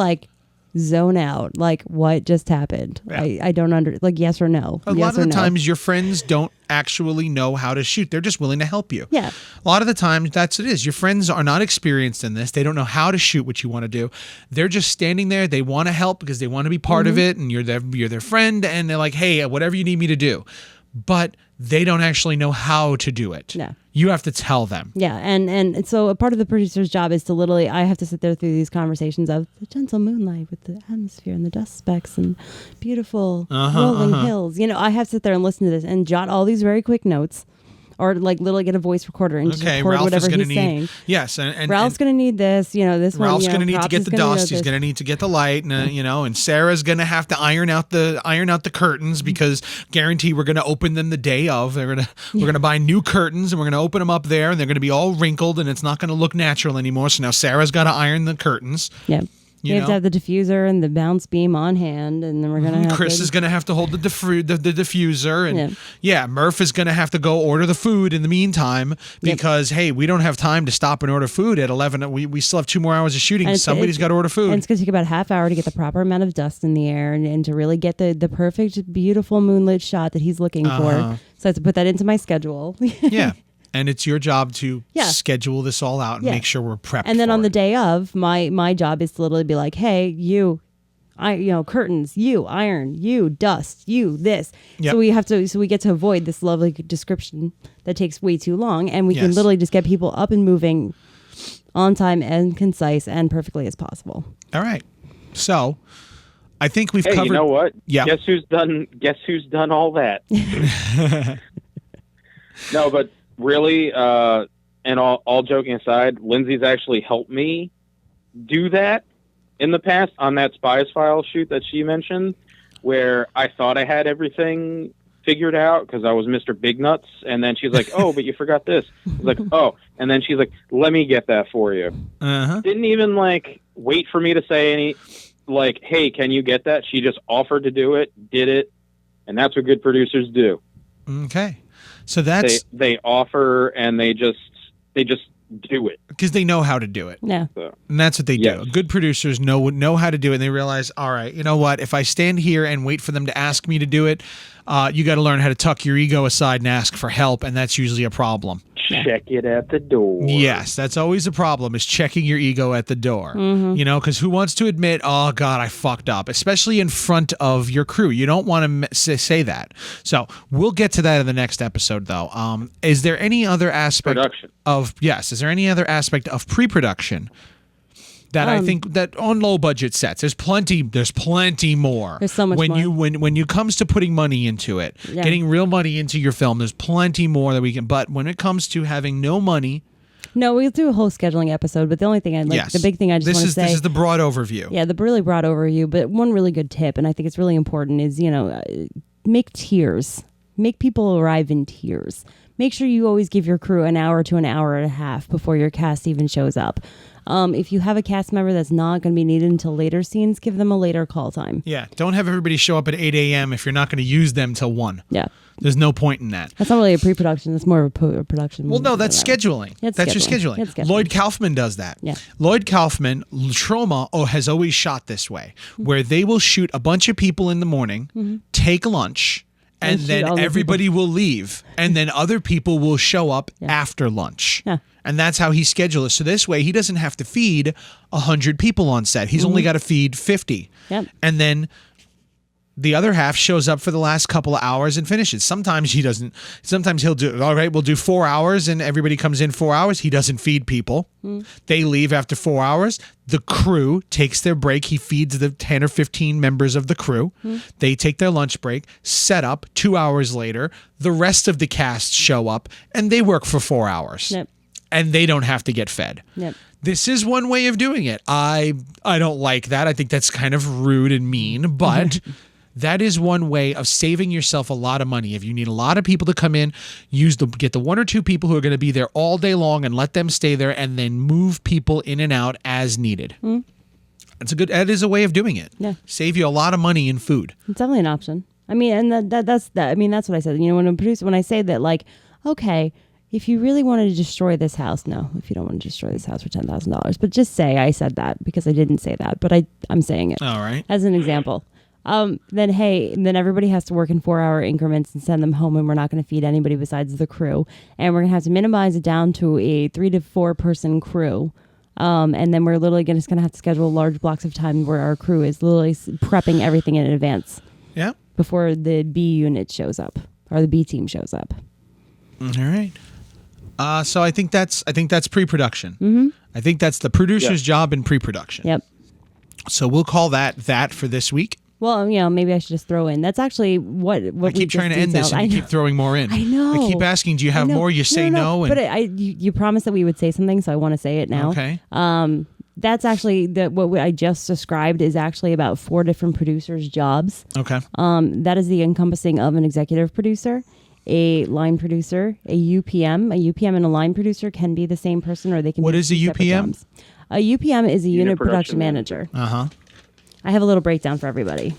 zone out. What just happened?
Yeah.
I don't yes or no.
A lot of the times your friends don't actually know how to shoot. They're just willing to help you.
Yeah.
A lot of the times that's what it is. Your friends are not experienced in this. They don't know how to shoot what you want to do. They're just standing there. They want to help because they want to be part of it and you're their friend and they're like, "Hey, whatever you need me to do." But they don't actually know how to do it.
Yeah.
You have to tell them.
Yeah, and so a part of the producer's job is to literally, I have to sit there through these conversations of the gentle moonlight with the atmosphere and the dust specks and beautiful rolling hills. I have to sit there and listen to this and jot all these very quick notes. Or literally get a voice recorder and just record
Ralph
whatever
is going to
he's
need.
saying.
Yes, and
Ralph's going to need this. This one.
Ralph's going to need to
Props
get
is
the
gonna
dust. He's
this.
going to need to get the light, and and Sarah's going to have to iron out the curtains because guarantee we're going to open them the day of. We're going to buy new curtains and we're going to open them up there, and they're going to be all wrinkled, and it's not going to look natural anymore. So now Sarah's got to iron the curtains.
Yeah. You have to have the diffuser and the bounce beam on hand, and then we're gonna have
Chris is gonna have to hold the diffuser, and Murph is gonna have to go order the food in the meantime because hey, we don't have time to stop and order food at 11. We still have 2 more hours of shooting. Somebody's got to order food.
And it's gonna take about a half hour to get the proper amount of dust in the air and to really get the perfect, beautiful moonlit shot that he's looking for. So I have to put that into my schedule.
Yeah. And it's your job to schedule this all out and make sure we're prepped.
And then on the day of, my job is to literally be like, hey, curtains, you iron, you dust, you this.
Yep.
So we get to avoid this lovely description that takes way too long, and we can literally just get people up and moving on time and concise and perfectly as possible.
All right. So I think we've
Hey,
covered.
you know what?
Yeah.
Guess who's done all that? No, but really, and all joking aside, Lindsay's actually helped me do that in the past on that Spies File shoot that she mentioned, where I thought I had everything figured out because I was Mr. Big Nuts, and then she's like, "Oh, but you forgot this." I was like, "Oh," and then she's like, "Let me get that for you." Didn't even like wait for me to say any, like, "Hey, can you get that?" She just offered to do it, did it, and that's what good producers do.
Okay, so that's
they offer and they just do it
because they know how to do it.
Yeah.
So,
And that's what they
yes.
do. Good producers know how to do it, and they realize, all right, you know what? If I stand here and wait for them to ask me to do it, you got to learn how to tuck your ego aside and ask for help, and that's usually a problem.
Check it at the door.
Yes, that's always a problem, is checking your ego at the door. You know, because who wants to admit, oh, God, I fucked up, especially in front of your crew. You don't want to say that. So we'll get to that in the next episode, though. Is there any other aspect is there any other aspect of pre-production that I think that on low budget sets, there's plenty more.
There's so much
when
more.
when you comes to putting money into it,
Yeah.
getting real money into your film, there's plenty more that we can. But when it comes to having no money,
No, we'll do a whole scheduling episode, but the only thing the big thing I just want to say.
This is the broad overview.
Yeah, the really broad overview, but one really good tip, and I think it's really important, is, make tiers. Make people arrive in tiers. Make sure you always give your crew an hour to an hour and a half before your cast even shows up. If you have a cast member that's not going to be needed until later scenes, give them a later call time.
Yeah, don't have everybody show up at 8 a.m. if you're not going to use them till 1.
Yeah.
There's no point in that.
That's not really a pre-production. That's more of a production.
Well, no, that's scheduling.
It's
That's your
scheduling.
scheduling.
It's scheduling.
Lloyd Kaufman does that.
Yeah.
Lloyd Kaufman, Trauma has always shot this way, where they will shoot a bunch of people in the morning, take lunch, and
shoot all
then
the
everybody will leave, and then other people will show up after lunch.
Yeah.
And that's how he schedules it. So this way, he doesn't have to feed 100 people on set. He's only got to feed 50.
Yep.
And then the other half shows up for the last couple of hours and finishes. Sometimes he doesn't. Sometimes he'll do, all right, we'll do 4 hours and everybody comes in 4 hours. He doesn't feed people. They leave after 4 hours. The crew takes their break. He feeds the 10 or 15 members of the crew. They take their lunch break, set up. 2 hours later, the rest of the cast show up and they work for 4 hours.
Yep.
And they don't have to get fed.
Yep.
This is one way of doing it. I don't like that. I think that's kind of rude and mean, but that is one way of saving yourself a lot of money. If you need a lot of people to come in, get the 1 or 2 people who are going to be there all day long and let them stay there, and then move people in and out as needed. That is a way of doing it.
Yeah.
Save you a lot of money in food.
It's definitely an option. I mean, and that's that. I mean, that's what I said. When I say that, like, okay, if you really wanted to destroy this house, no, if you don't want to destroy this house for $10,000, but just say I said that, because I didn't say that, but I'm saying it.
All right.
As an example. Then everybody has to work in 4-hour increments and send them home, and we're not going to feed anybody besides the crew. And we're going to have to minimize it down to a 3 to 4 person crew. And then we're literally just going to have to schedule large blocks of time where our crew is literally prepping everything in advance.
Yeah.
Before the B unit shows up, or the B team shows up.
All right. So I think that's pre-production. I think that's the producer's job in pre-production.
Yep.
So we'll call that for this week.
Well, maybe I should just throw in. That's actually what
I keep trying to end this, and you keep throwing more in.
I know.
I keep asking, do you have more? You say no. And
but you promised that we would say something, so I want to say it now.
Okay.
That's actually what I just described is actually about 4 different producers' jobs.
Okay.
That is the encompassing of an executive producer, a line producer, a UPM. A UPM and a line producer can be the same person, or they can.
What
be
is a
separate
UPM?
jobs. A UPM is a unit production manager. I have a little breakdown for everybody.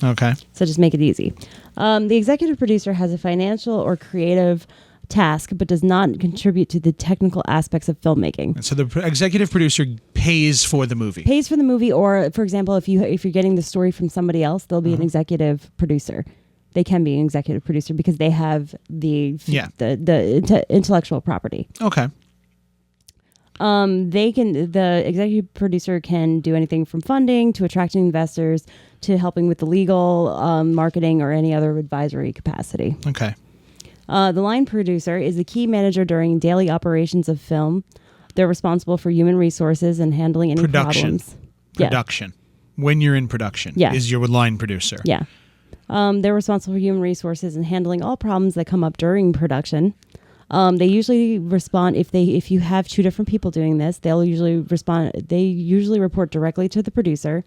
Okay.
So just make it easy. The executive producer has a financial or creative task, but does not contribute to the technical aspects of filmmaking.
So the executive producer pays for the movie.
Pays for the movie, or for example, if you're getting the story from somebody else, they'll be an executive producer. They can be an executive producer because they have the intellectual property.
Okay.
The executive producer can do anything from funding to attracting investors to helping with the legal, marketing, or any other advisory capacity.
Okay.
The line producer is the key manager during daily operations of film. They're responsible for human resources and handling any problems.
Production. when you're in production.
Yeah.
Is your line producer.
Yeah. They're responsible for human resources and handling all problems that come up during production. They usually respond if you have two different people doing this, they'll usually respond. They usually report directly to the producer.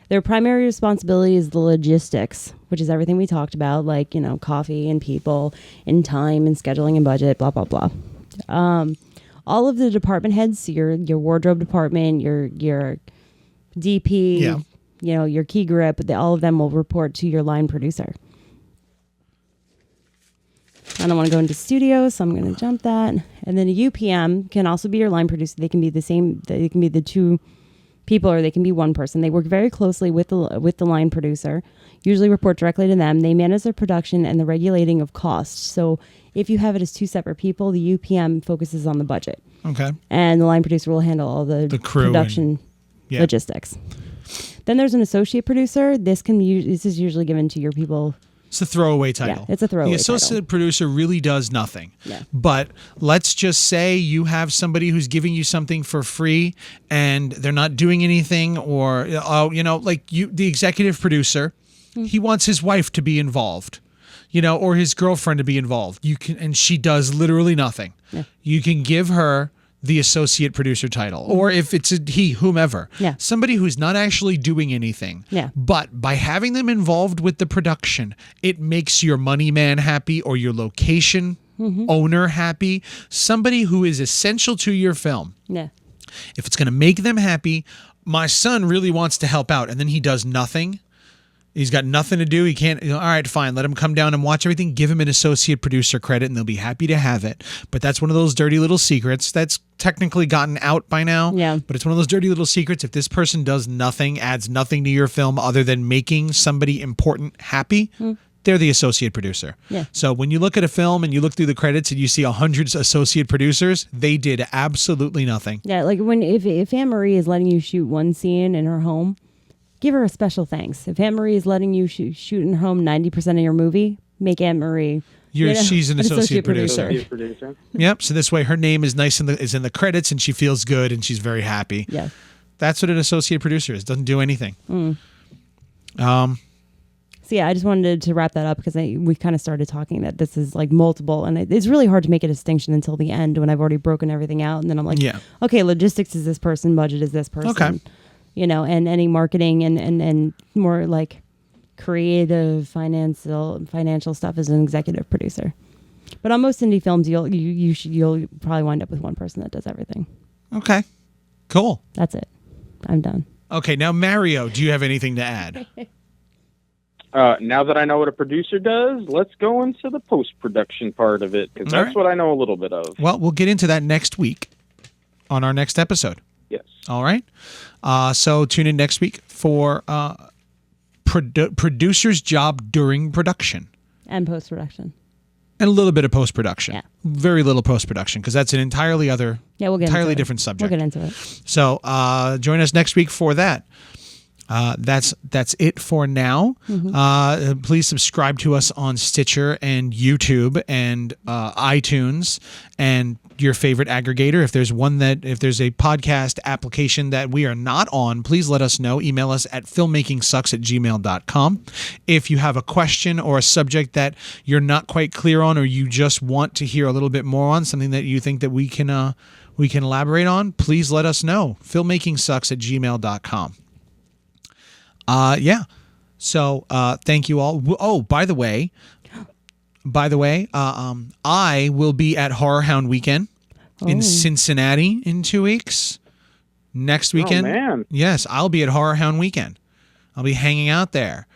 Their primary responsibility is the logistics, which is everything we talked about, like, coffee and people and time and scheduling and budget, blah, blah, blah. All of the department heads, your wardrobe department, your DP, your key grip, all of them will report to your line producer. I don't want to go into studio, so I'm going to jump that. And then a UPM can also be your line producer. They can be the same. They can be the two people, or they can be one person. They work very closely with the line producer. Usually report directly to them. They manage their production and the regulating of costs. So if you have it as two separate people, the UPM focuses on the budget.
Okay.
And the line producer will handle all the
crew
production logistics. Then there's an associate producer. This is usually given to your people.
It's a throwaway title.
Yeah, it's a throwaway
title. The associate producer really does nothing.
Yeah.
But let's just say you have somebody who's giving you something for free and they're not doing anything, or, the executive producer, he wants his wife to be involved, or his girlfriend to be involved. And she does literally nothing.
Yeah.
You can give her the associate producer title, or if it's whomever, somebody who's not actually doing anything, but by having them involved with the production, it makes your money man happy, or your location owner happy, somebody who is essential to your film.
Yeah.
If it's going to make them happy, my son really wants to help out, and then he does nothing. He's got nothing to do. He can't. All right, fine. Let him come down and watch everything. Give him an associate producer credit, and they'll be happy to have it. But that's one of those dirty little secrets that's technically gotten out by now.
Yeah.
But it's one of those dirty little secrets. If this person does nothing, adds nothing to your film other than making somebody important happy, they're the associate producer.
Yeah.
So when you look at a film and you look through the credits and you see 100 associate producers, they did absolutely nothing.
Yeah, like if Anne Marie is letting you shoot one scene in her home, give her a special thanks. If Anne Marie is letting you shoot in her home 90% of your movie, make Anne Marie.
She's an associate producer.
Associate producer.
Yep. So this way, her name is nice is in the credits, and she feels good, and she's very happy.
Yeah.
That's what an associate producer is. Doesn't do anything.
So yeah, I just wanted to wrap that up because we kind of started talking that this is like multiple, and it's really hard to make a distinction until the end when I've already broken everything out, and then I'm like, okay, logistics is this person, budget is this person.
Okay.
And any marketing and more like creative financial stuff is an executive producer. But on most indie films, you'll probably wind up with one person that does everything.
Okay, cool.
That's it. I'm done.
Okay, now Mario, do you have anything to add?
Now that I know what a producer does, let's go into the post-production part of it, because that's what I know a little bit of.
Well, we'll get into that next week on our next episode.
Yes.
All right. So tune in next week for producer's job during production.
And post-production.
And a little bit of post-production.
Yeah.
Very little post-production, because that's an entirely different subject.
We'll get into it.
So join us next week for that. That's it for now. Please subscribe to us on Stitcher and YouTube and iTunes and your favorite aggregator. If there's a podcast application that we are not on, please let us know. Email us at filmmakingsucks@gmail.com. If you have a question or a subject that you're not quite clear on, or you just want to hear a little bit more on, something that you think that we can elaborate on, please let us know. filmmakingsucks@gmail.com. So thank you all. Oh, by the way, I will be at Horror Hound Weekend in Cincinnati in 2 weeks. Next weekend.
Oh, man.
Yes, I'll be at Horror Hound Weekend. I'll be hanging out there,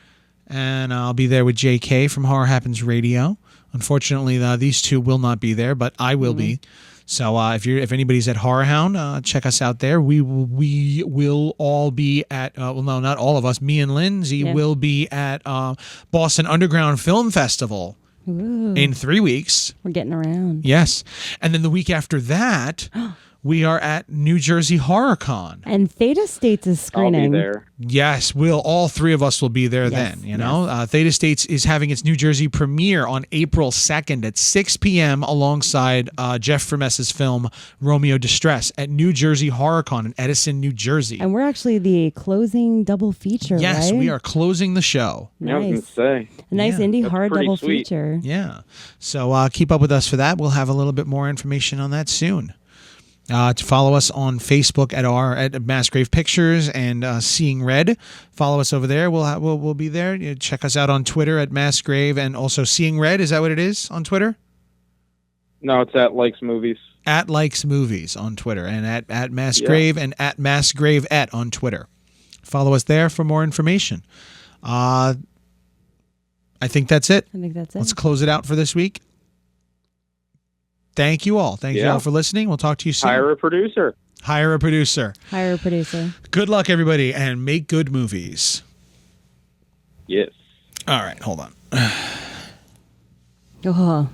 and I'll be there with JK from Horror Happens Radio. Unfortunately, these two will not be there, but I will be. So if anybody's at Horror Hound, check us out there. We will all be at no, not all of us. Me and Lindsay will be at Boston Underground Film Festival in 3 weeks.
We're getting around.
Yes, and then the week after that, we are at New Jersey HorrorCon.
And Theta States is
I'll be
screening.
there.
Yes, all three of us will be there
Yes,
then, you know. Theta States is having its New Jersey premiere on April 2nd at 6 p.m. alongside Jeff Vermes's film Romeo Distress at New Jersey HorrorCon in Edison, New Jersey.
And we're actually the closing double feature,
Yes,
right?
we are closing the show.
Yeah, I was
Nice.
going to say.
A nice
Yeah.
indie
That's
horror
pretty
double
sweet.
feature.
Yeah. So keep up with us for that. We'll have a little bit more information on that soon. To follow us on Facebook at Massgrave Pictures and Seeing Red. Follow us over there. We'll be there. You know, check us out on Twitter at Massgrave and also Seeing Red. Is that what it is on Twitter?
No, it's at Likes Movies.
At Likes Movies on Twitter and at Massgrave and at Massgrave on Twitter. Follow us there for more information. I think that's it.
I think that's it.
Let's close it out for this week. Thank you all. Thank you all for listening. We'll talk to you soon.
Hire a producer.
Hire a producer.
Hire a producer.
Good luck, everybody, and make good movies.
Yes.
All right, hold on.
Oh.